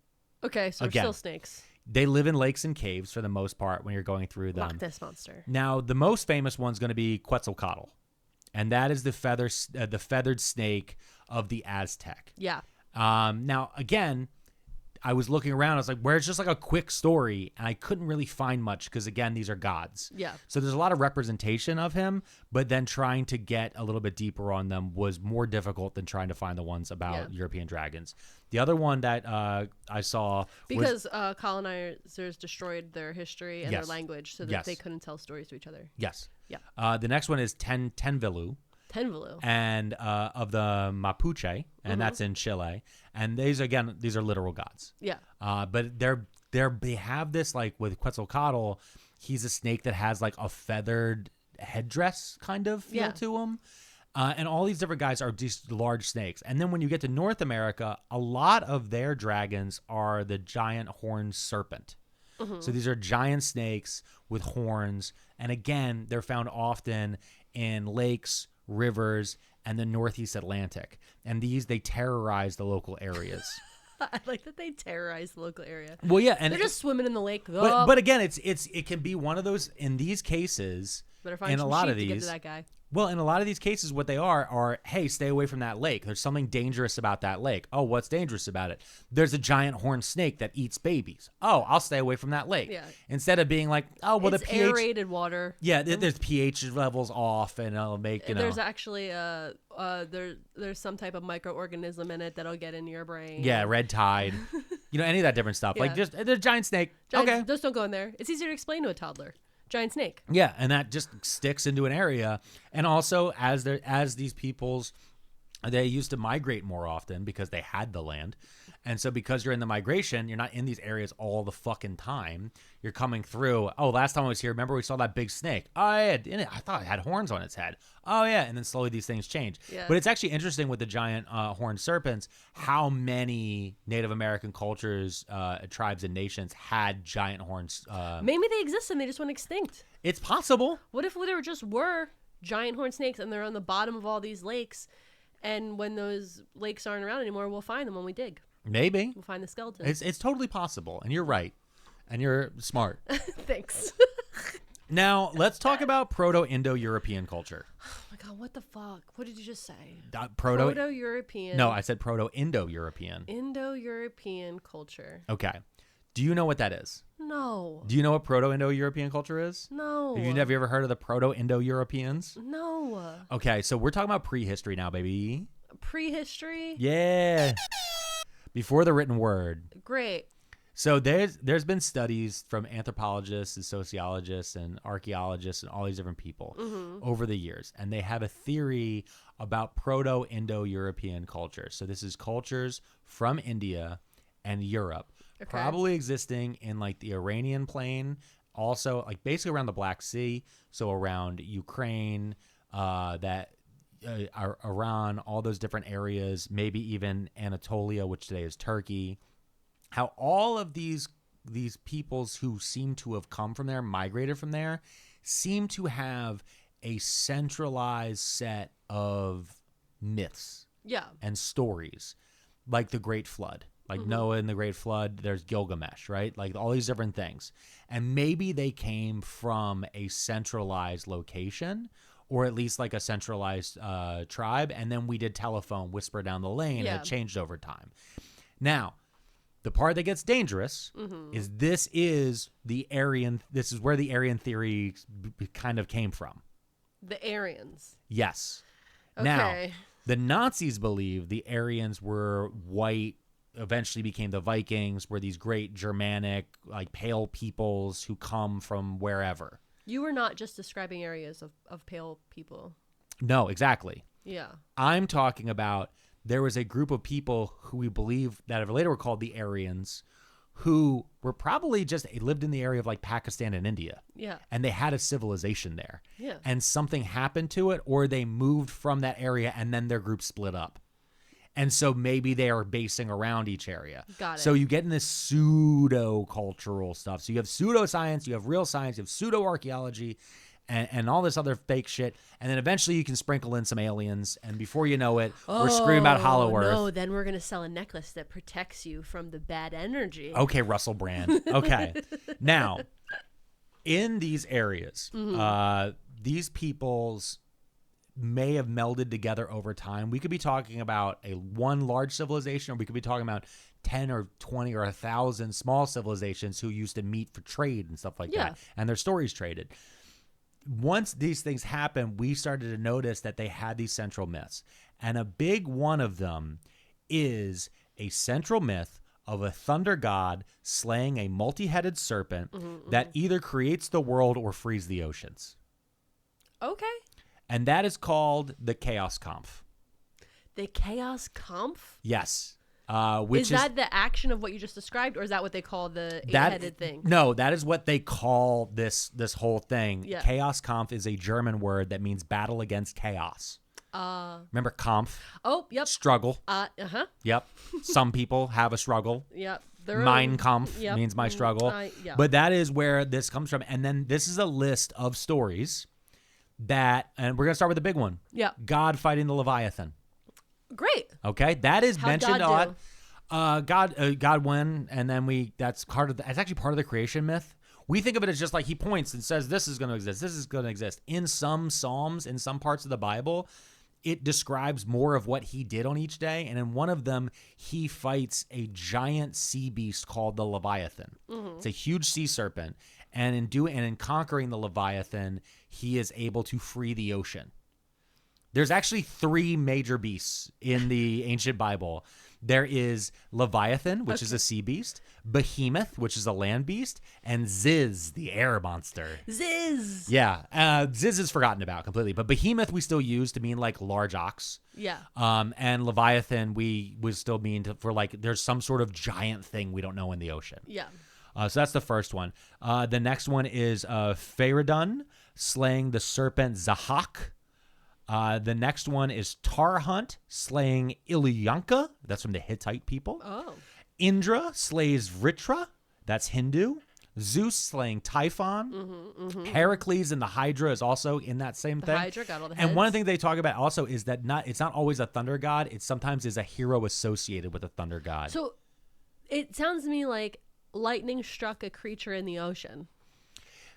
Okay, so Again. still snakes. They live in lakes and caves for the most part when you're going through them. Loch Ness monster. Now, the most famous one's going to be Quetzalcoatl, and that is the feathered snake of the Aztec. Yeah. Now, again, I was looking around. I was like, where's just like a quick story, and I couldn't really find much because, again, these are gods. Yeah. So there's a lot of representation of him, but then trying to get a little bit deeper on them was more difficult than trying to find the ones about European dragons. The other one that I saw Because colonizers destroyed their history and Yes. their language so that Yes. they couldn't tell stories to each other. yes. Yeah. The next one is Tenvilu. Tenvalu. And of the Mapuche, and that's in Chile. And these are literal gods. Yeah. But they have this, like with Quetzalcoatl, he's a snake that has like a feathered headdress kind of feel to him. And all these different guys are just large snakes. And then when you get to North America, a lot of their dragons are the giant horned serpent. So these are giant snakes with horns. And again, they're found often in lakes, rivers, and the Northeast Atlantic. And they terrorize the local areas. I like that they terrorize the local area. Well, yeah. And They're just swimming in the lake. but again, it can be one of those, in these cases, Better find in a some lot sheep of to get these, to that guy. well, in a lot of these cases, what they are, hey, stay away from that lake. There's something dangerous about that lake. Oh, what's dangerous about it? There's a giant horned snake that eats babies. Oh, I'll stay away from that lake. Yeah. Instead of being like, oh, well, It's the pH. aerated water. Yeah, there's pH levels off, and it'll make, There's actually there's some type of microorganism in it that'll get in your brain. Yeah, red tide. Any of that different stuff. Like, Yeah. just, there's a giant snake. Okay. Just don't go in there. It's easier to explain to a toddler. Giant snake. Yeah, and that just sticks into an area. And also, as these peoples, they used to migrate more often because they had the land. And so because you're in the migration, you're not in these areas all the fucking time. You're coming through. Oh, last time I was here, remember we saw that big snake? Oh, yeah, I thought it had horns on its head. Oh, yeah. And then slowly these things change. Yeah. But it's actually interesting with the giant horned serpents, how many Native American cultures, tribes, and nations had giant horns. Maybe they exist and they just went extinct. It's possible. What if there just were giant horned snakes and they're on the bottom of all these lakes, and when those lakes aren't around anymore, we'll find them when we dig. Maybe. We'll find the skeleton. It's totally possible, and you're right, and you're smart. Thanks. Now, let's talk about Proto-Indo-European culture. Oh my god, what the fuck? What did you just say? Proto-European. No, I said Proto-Indo-European. Indo-European culture. Okay. Do you know what that is? No. Do you know what Proto-Indo-European culture is? No. Have you ever heard of the Proto-Indo-Europeans? No. Okay, so we're talking about prehistory now, baby. Prehistory? Yeah. Before the written word. Great. So there's been studies from anthropologists and sociologists and archaeologists and all these different people over the years, and they have a theory about Proto-Indo-European culture. So this is cultures from India and Europe, probably existing in like the Iranian plain, also like basically around the Black Sea, so around Ukraine, Iran, all those different areas, maybe even Anatolia, which today is Turkey. How all of these peoples who seem to have come from there, migrated from there, seem to have a centralized set of myths and stories, like the Great Flood. Like Noah and the Great Flood, there's Gilgamesh, right? Like all these different things. And maybe they came from a centralized location, or at least like a centralized tribe, and then we did telephone whisper down the lane, and it changed over time. Now, the part that gets dangerous is this is where the Aryan theory kind of came from. The Aryans. Yes. Okay. Now, the Nazis believe the Aryans were white, eventually became the Vikings, were these great Germanic, like pale peoples who come from wherever. You were not just describing areas of pale people. No, exactly. Yeah. I'm talking about there was a group of people who we believe that later were called the Aryans, who were probably just lived in the area of like Pakistan and India. Yeah. And they had a civilization there. Yeah. And something happened to it, or they moved from that area and then their group split up. And so maybe they are basing around each area. Got it. So you get in this pseudo-cultural stuff. So you have pseudoscience, you have real science, you have pseudo-archaeology, and all this other fake shit. And then eventually you can sprinkle in some aliens. And before you know it, we're screaming about Hollow Earth. No, then we're going to sell a necklace that protects you from the bad energy. Okay, Russell Brand. Okay. Now, in these areas, these peoples may have melded together over time. We could be talking about one large civilization, or we could be talking about 10 or 20 or 1,000 small civilizations who used to meet for trade and stuff like that, and their stories traded. Once these things happened, we started to notice that they had these central myths. And a big one of them is a central myth of a thunder god slaying a multi-headed serpent that either creates the world or frees the oceans. Okay. And that is called the Chaos Kampf. The Chaos Kampf? Yes. Which is that the action of what you just described, or is that what they call the eight-headed thing? No, that is what they call this whole thing. Yeah. Chaos Kampf is a German word that means battle against chaos. Remember Kampf? Oh, yep. Struggle. Yep. Some people have a struggle. Yep. Mein Kampf means my struggle. But that is where this comes from. And then this is a list of stories that, and we're going to start with the big one. Yeah. God fighting the Leviathan. Great. Okay, that is How'd mentioned God a lot. God won, and then that's part of it's actually part of the creation myth. We think of it as just like he points and says this is going to exist, this is going to exist. In some psalms, in some parts of the Bible, it describes more of what he did on each day, and in one of them, he fights a giant sea beast called the Leviathan. It's a huge sea serpent, and in conquering the Leviathan, he is able to free the ocean. There's actually 3 major beasts in the ancient Bible. There is Leviathan, which is a sea beast, Behemoth, which is a land beast, and Ziz, the air monster. Ziz! Yeah, Ziz is forgotten about completely, but Behemoth we still use to mean like large ox. Yeah. And Leviathan we still mean for like there's some sort of giant thing we don't know in the ocean. Yeah. So that's the first one. The next one is Pharadon slaying the serpent Zahak. The next one is Tarhunt slaying Ilyanka. That's from the Hittite people. Oh. Indra slays Vritra. That's Hindu. Zeus slaying Typhon. Heracles and the Hydra is also in that same thing. Hydra got all the heads. And one of the things they talk about also is that it's not always a thunder god. It sometimes is a hero associated with a thunder god. So it sounds to me like lightning struck a creature in the ocean.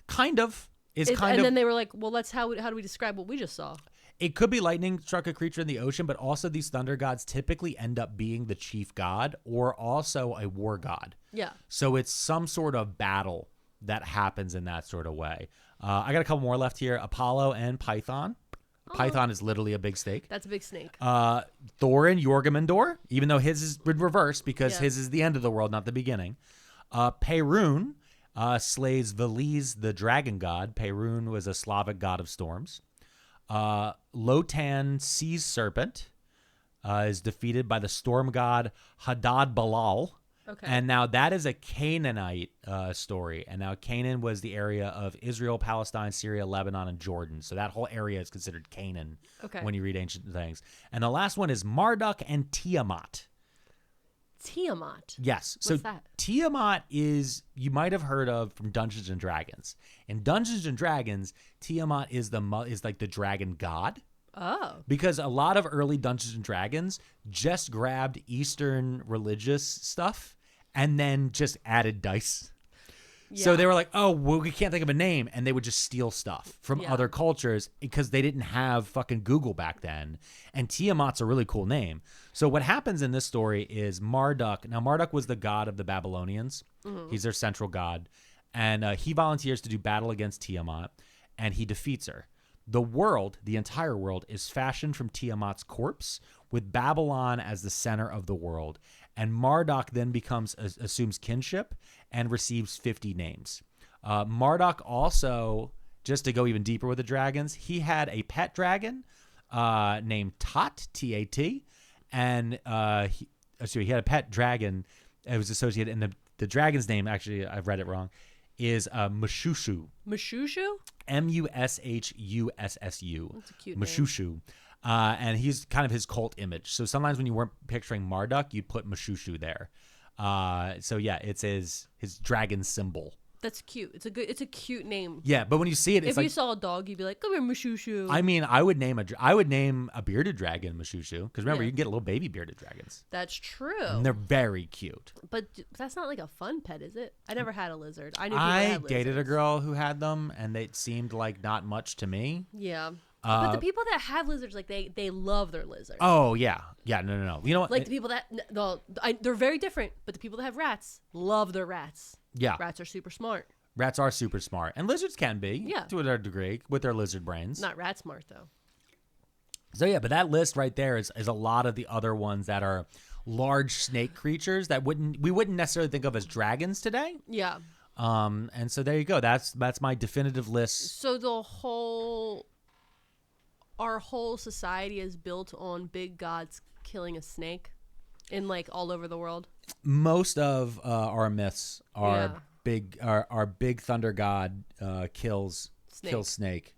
Kind of. is And then they were like, well, how do we describe what we just saw? It could be lightning struck a creature in the ocean, but also these thunder gods typically end up being the chief god or also a war god. Yeah. So it's some sort of battle that happens in that sort of way. I got a couple more left here. Apollo and Python. Python is literally a big snake. That's a big snake. Thor and Jormungandr, even though his is reversed because his is the end of the world, not the beginning. Perun slays Veles, the dragon god. Perun was a Slavic god of storms. Lotan, sea serpent, is defeated by the storm god Hadad Balal. Okay. And now that is a Canaanite story. And now Canaan was the area of Israel, Palestine, Syria, Lebanon, and Jordan. So that whole area is considered Canaan when you read ancient things. And the last one is Marduk and Tiamat. Tiamat? Yes. What's that? Tiamat is, you might have heard of from Dungeons and Dragons. In Dungeons and Dragons, Tiamat is like the dragon god. Oh. Because a lot of early Dungeons and Dragons just grabbed Eastern religious stuff and then just added dice. Yeah. So they were like, oh, well, we can't think of a name. And they would just steal stuff from other cultures because they didn't have fucking Google back then. And Tiamat's a really cool name. So what happens in this story is Marduk. Now, Marduk was the god of the Babylonians. Mm-hmm. He's their central god. And he volunteers to do battle against Tiamat. And he defeats her. The world, the entire world, is fashioned from Tiamat's corpse, with Babylon as the center of the world. And Marduk then assumes kinship and receives 50 names. Marduk also, just to go even deeper with the dragons, he had a pet dragon named Tot, T-A-T. And he had a pet dragon that was associated, and the dragon's name, actually, I've read it wrong, is Mushushu. Mushushu? Mushussu. That's a cute Mushushu. name. And he's kind of his cult image. So sometimes when you weren't picturing Marduk, you'd put Mushushu there. So yeah, it's his dragon symbol. That's cute. It's a cute name. Yeah, but when you see it, it's if you saw a dog, you'd be like, "Come here, Mushushu." I mean, I would name a bearded dragon Mushushu because remember, you can get little baby bearded dragons. That's true. And they're very cute. But that's not like a fun pet, is it? I never had a lizard. I knew people I had dated a lizards. girl who had them, and they seemed like not much to me. Yeah. But the people that have lizards, like they love their lizards. Oh yeah, no. You know what? Like the people that they're very different. But the people that have rats love their rats. Yeah, rats are super smart. Rats are super smart, and lizards can be, to a degree, with their lizard brains. Not rat smart though. So yeah, but that list right there is a lot of the other ones that are large snake creatures that we wouldn't necessarily think of as dragons today. Yeah. And so there you go. That's my definitive list. So our whole society is built on big gods killing a snake, in like all over the world. Most of our myths are our big thunder god kills snake.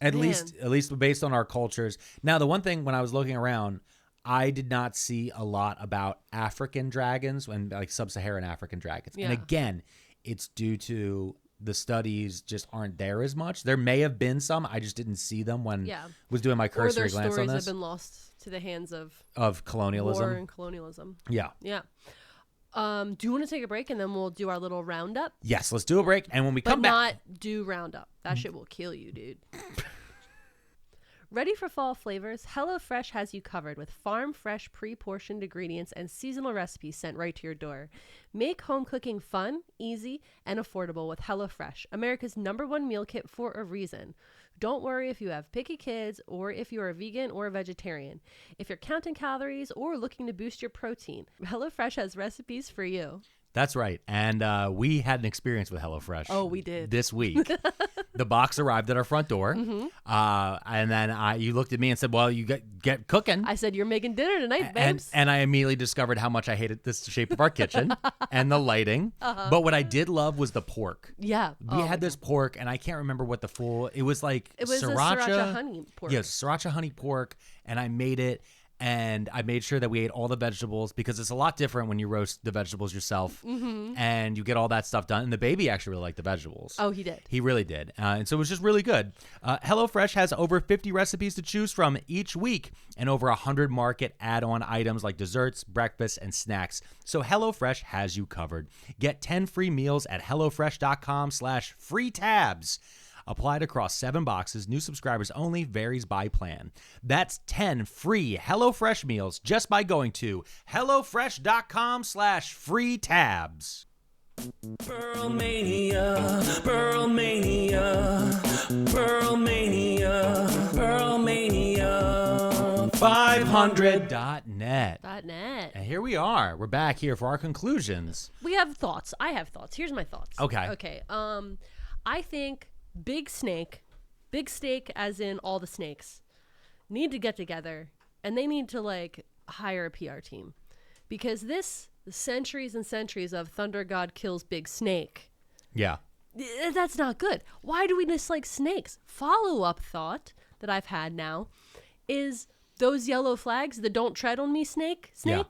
At least based on our cultures. Now, the one thing when I was looking around, I did not see a lot about African dragons and like sub-Saharan African dragons. Yeah. And again, it's due to the studies just aren't there as much. There may have been some. I just didn't see them when I was doing my cursory glance on this. Or their stories have been lost to the hands of colonialism. War and colonialism. Yeah. Yeah. Do you want to take a break and then we'll do our little roundup? Yes, let's do a break. And when we come back. But not do roundup. That shit will kill you, dude. Ready for fall flavors? HelloFresh has you covered with farm-fresh, pre-portioned ingredients and seasonal recipes sent right to your door. Make home cooking fun, easy, and affordable with HelloFresh, America's #1 meal kit for a reason. Don't worry if you have picky kids or if you are a vegan or a vegetarian. If you're counting calories or looking to boost your protein, HelloFresh has recipes for you. That's right. And we had an experience with HelloFresh. Oh, we did. This week. The box arrived at our front door. Mm-hmm. And then you looked at me and said, well, you get cooking. I said, you're making dinner tonight, babes. And I immediately discovered how much I hated this shape of our kitchen and the lighting. Uh-huh. But what I did love was the pork. Yeah. We had this pork, and I can't remember what it was like. It was sriracha a sriracha honey pork. Yes, sriracha honey pork. And I made it. And I made sure that we ate all the vegetables because it's a lot different when you roast the vegetables yourself and you get all that stuff done. And the baby actually really liked the vegetables. Oh, he did. He really did. And so it was just really good. HelloFresh has over 50 recipes to choose from each week and over 100 market add-on items like desserts, breakfast, and snacks. So HelloFresh has you covered. Get 10 free meals at HelloFresh.com/free tabs. Applied across 7 boxes. New subscribers only. Varies by plan. That's 10 free HelloFresh meals just by going to HelloFresh.com/free tabs. Pearlmania, Pearlmania, Pearlmania, Pearlmania. 500.net. .net. And here we are. We're back here for our conclusions. We have thoughts. I have thoughts. Here's my thoughts. Okay. Okay. I think big snake as in all the snakes, need to get together and they need to like hire a PR team, because this centuries and centuries of Thunder God kills big snake, Yeah. that's not good. Why do we dislike snakes? Follow-up thought that I've had now is those yellow flags, the don't tread on me snake. Yeah.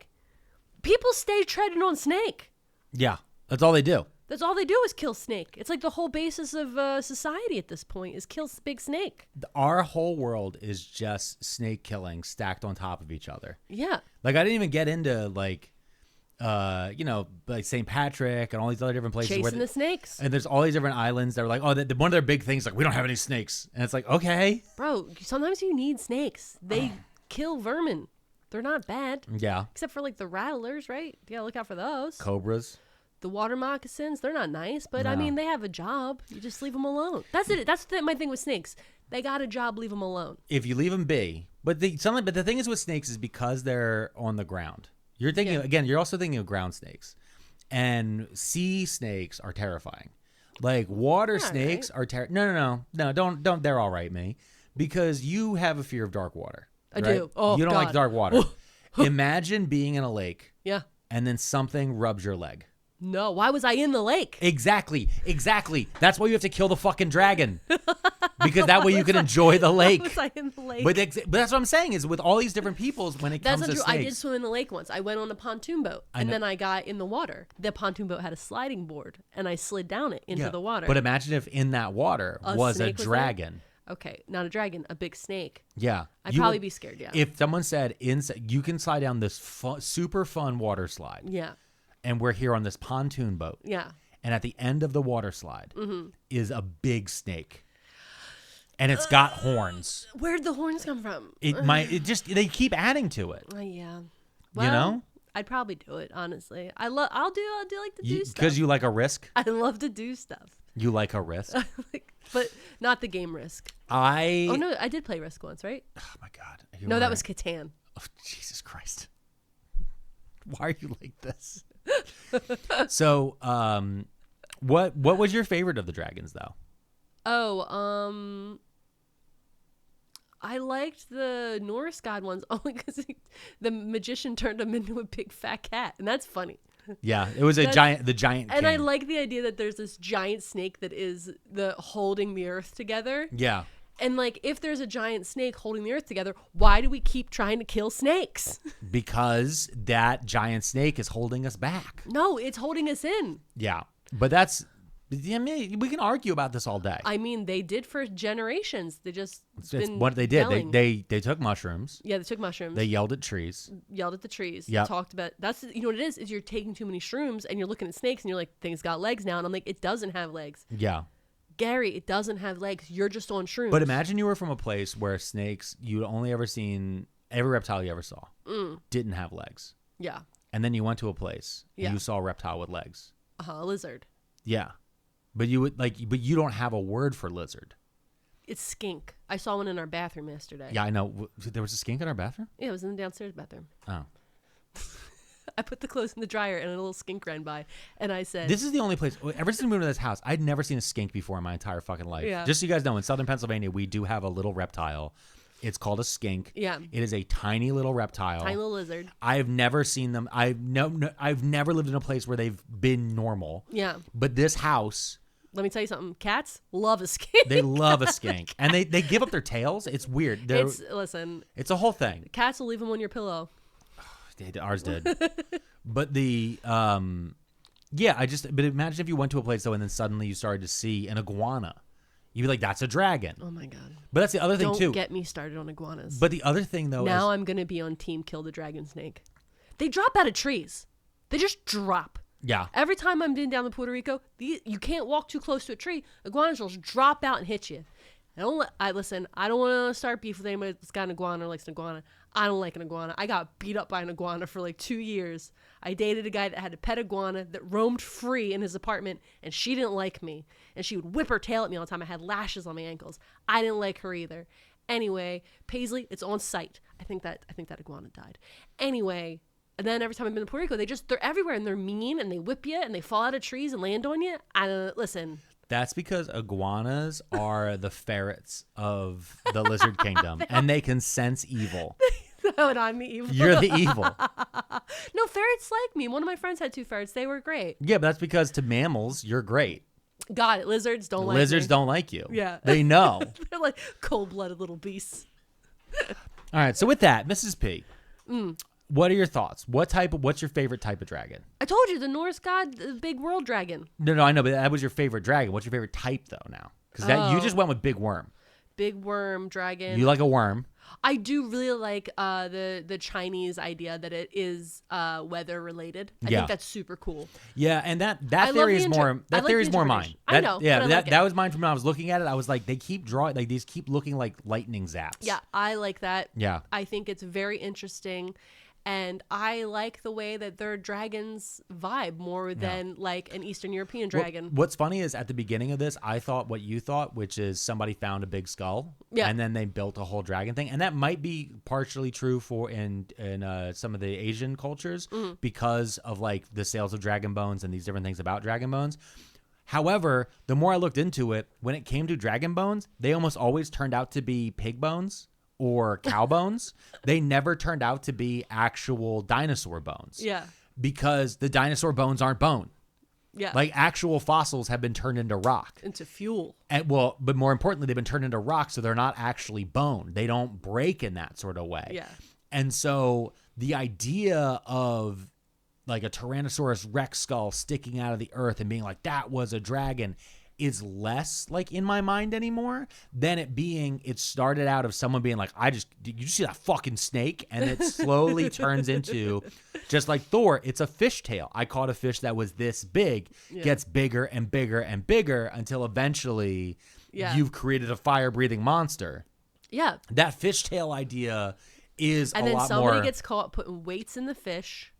People stay treading on snake. Yeah. That's all they do. That's all they do is kill snake. It's like the whole basis of society at this point is kill big snake. Our whole world is just snake killing stacked on top of each other. Yeah. Like, I didn't even get into like, like St. Patrick and all these other different places Chasing the snakes. and there's all these different islands that are like, oh, one of their big things, like, we don't have any snakes. And it's like, okay. Bro, sometimes you need snakes. They kill vermin. They're not bad. Yeah. Except for like the rattlers, right? You gotta look out for those. Cobras. The water moccasins, they're not nice, but I No. mean, they have a job. You just leave them alone. That's it. That's my thing with snakes. They got a job, leave them alone. If you leave them be. But the thing is with snakes is because they're on the ground. You're thinking, again, you're also thinking of ground snakes. And sea snakes are terrifying. Like water snakes are No, don't they're all right, me. Because you have a fear of dark water. I right? do. Oh, you don't like God. dark water. Imagine being in a lake Yeah. and then something rubs your leg. No, why was I in the lake? Exactly. That's why you have to kill the fucking dragon. Because that way you can enjoy the lake. Why was I in the lake? But that's what I'm saying is with all these different peoples, when it That's comes not to true. snakes. I did swim in the lake once. I went on a pontoon boat, and know. then I got in the water. The pontoon boat had a sliding board, and I slid down it into Yeah. the water. But imagine if in that water was a snake was there? dragon. Okay, not a dragon, a big snake. Yeah. I'd You probably would- be scared, yeah. If someone said, you can slide down this super fun water slide, Yeah, and we're here on this pontoon boat, yeah. and at the end of the water slide Mm-hmm. is a big snake. And it's got horns. Where'd the horns come from? They keep adding to it. Yeah. You Well, know? I'd probably do it, honestly. I'll do like to do stuff. Because you like a risk? I love to do stuff. You like a risk? But not the game Risk. Oh Oh, no, I did play Risk once, right? Oh my God. No, that was Catan. Oh, Jesus Christ. Why are you like this? So, what was your favorite of the dragons, though? Oh, I liked the Norse god ones only because the magician turned him into a big fat cat, and that's funny. Yeah, it was the giant And I king. like the idea that there's this giant snake that is the holding the earth together. Yeah. And like, if there's a giant snake holding the earth together, why do we keep trying to kill snakes? Because that giant snake is holding us back. No, it's holding us in. Yeah. But I mean, we can argue about this all day. I mean, they did for generations. They just It's what they did. yelling. They took mushrooms. Yeah, they took mushrooms. They yelled at trees. Yelled at the trees. Yep. Talked about you know what it is you're taking too many shrooms and you're looking at snakes and you're like, things got legs now, and I'm like, it doesn't have legs. Yeah. Gary, it doesn't have legs. You're just on shrooms. But imagine you were from a place where snakes, you'd only ever seen, every reptile you ever saw didn't have legs. Yeah. And then you went to a place and Yeah. you saw a reptile with legs. A lizard. Yeah. But but you don't have a word for lizard. It's skink. I saw one in our bathroom yesterday. Yeah, I know. There was a skink in our bathroom? Yeah, it was in the downstairs bathroom. Oh. I put the clothes in the dryer and a little skink ran by, and I said, This is the only place, ever since we moved to this house, I'd never seen a skink before in my entire fucking life. Yeah. Just so you guys know, in southern Pennsylvania, we do have a little reptile. It's called a skink. Yeah. It is a tiny little reptile. tiny little lizard. I've never seen them. I've never lived in a place where they've been normal. Yeah. But this house Let me tell you something. Cats love a skink. They love a skink, and they give up their tails. It's weird. Listen. It's a whole thing. Cats will leave them on your pillow. Ours did. But but imagine if you went to a place though, and then suddenly you started to see an iguana. You'd be like, that's a dragon. Oh my God. But that's the other thing too. Don't get me started on iguanas. But the other thing though now I'm gonna be on team kill the dragon snake. They drop out of trees. They just drop. Yeah. Every time I'm down to Puerto Rico, you can't walk too close to a tree. Iguanas will just drop out and hit you. I don't want to start beef with anybody that's got an iguana or likes an iguana. I don't like an iguana. I got beat up by an iguana for like 2 years. I dated a guy that had a pet iguana that roamed free in his apartment, and she didn't like me. And she would whip her tail at me all the time. I had lashes on my ankles. I didn't like her either. Anyway, Paisley, it's on site. I think that iguana died. Anyway, and then every time I've been to Puerto Rico, they're everywhere, and they're mean, and they whip you, and they fall out of trees and land on you. Listen. That's because iguanas are the ferrets of the lizard kingdom, and they can sense evil. Oh, and I'm the evil. You're the evil. No, ferrets like me. One of my friends had 2 ferrets. They were great. Yeah, but that's because to mammals, you're great. Got it. Lizards don't like me. Lizards don't like you. Yeah. They know. They're like cold-blooded little beasts. All right, so with that, Mrs. P, what are your thoughts? What's your favorite type of dragon? I told you, the Norse god, the big world dragon. No, I know, but that was your favorite dragon. What's your favorite type, though, now? Because you just went with big worm. Big worm dragon. You like a worm. I do really like the Chinese idea that it is weather related. I think that's super cool. Yeah, and that theory is more mine. I know. That was mine from when I was looking at it. I was like, they keep drawing, like these keep looking like lightning zaps. Yeah, I like that. Yeah, I think it's very interesting. And I like the way that their dragons vibe more than like an Eastern European dragon. What's funny is at the beginning of this, I thought what you thought, which is somebody found a big skull, and then they built a whole dragon thing, and that might be partially true for in some of the Asian cultures because of like the sales of dragon bones and these different things about dragon bones. However, the more I looked into it, when it came to dragon bones, they almost always turned out to be pig bones or cow bones. They never turned out to be actual dinosaur bones. Yeah. Because the dinosaur bones aren't bone. Yeah. Like actual fossils have been turned into rock. Into fuel. But more importantly, they've been turned into rock, so they're not actually bone. They don't break in that sort of way. Yeah. And so the idea of like a Tyrannosaurus Rex skull sticking out of the earth and being like, that was a dragon, is less like in my mind anymore than it started out of someone being like, did you see that fucking snake? And it slowly turns into, just like Thor, it's a fishtail. I caught a fish that was this big, gets bigger and bigger and bigger until eventually you've created a fire-breathing monster. Yeah. That fishtail idea is a lot more. And then somebody gets caught putting weights in the fish.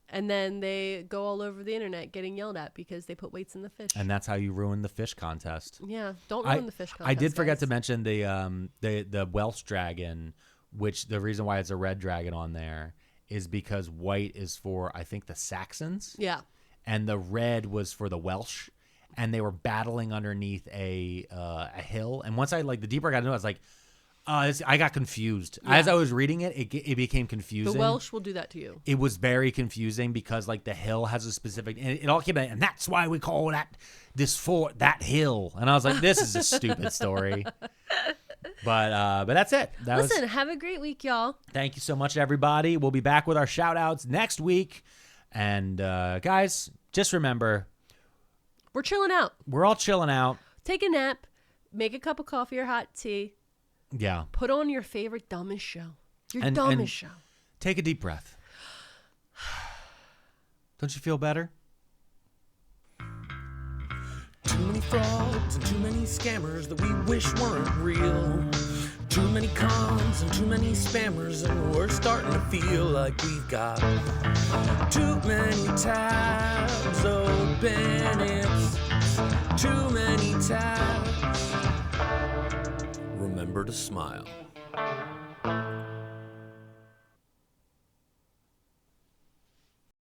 And then they go all over the internet getting yelled at because they put weights in the fish. And that's how you ruin the fish contest. Yeah, don't ruin the fish contest. I did forget to mention the Welsh dragon, which the reason why it's a red dragon on there is because white is for, I think, the Saxons. Yeah. And the red was for the Welsh. And they were battling underneath a hill. And once the deeper I got into it, I was like, I got confused. Yeah. As I was reading it, it became confusing. The Welsh will do that to you. It was very confusing because like the hill has a specific, and it all came out, and that's why we call this fort that hill. And I was like, this is a stupid story. But that's it. Listen, have a great week, y'all. Thank you so much, everybody. We'll be back with our shout outs next week. And guys, just remember, we're chilling out. We're all chilling out. Take a nap. Make a cup of coffee or hot tea. Yeah. Put on your favorite dumbest show. Your dumbest show. Take a deep breath. Don't you feel better? Too many frauds and too many scammers that we wish weren't real. Too many cons and too many spammers, and we're starting to feel like we've got too many tabs open. It's too many tabs. Remember to smile.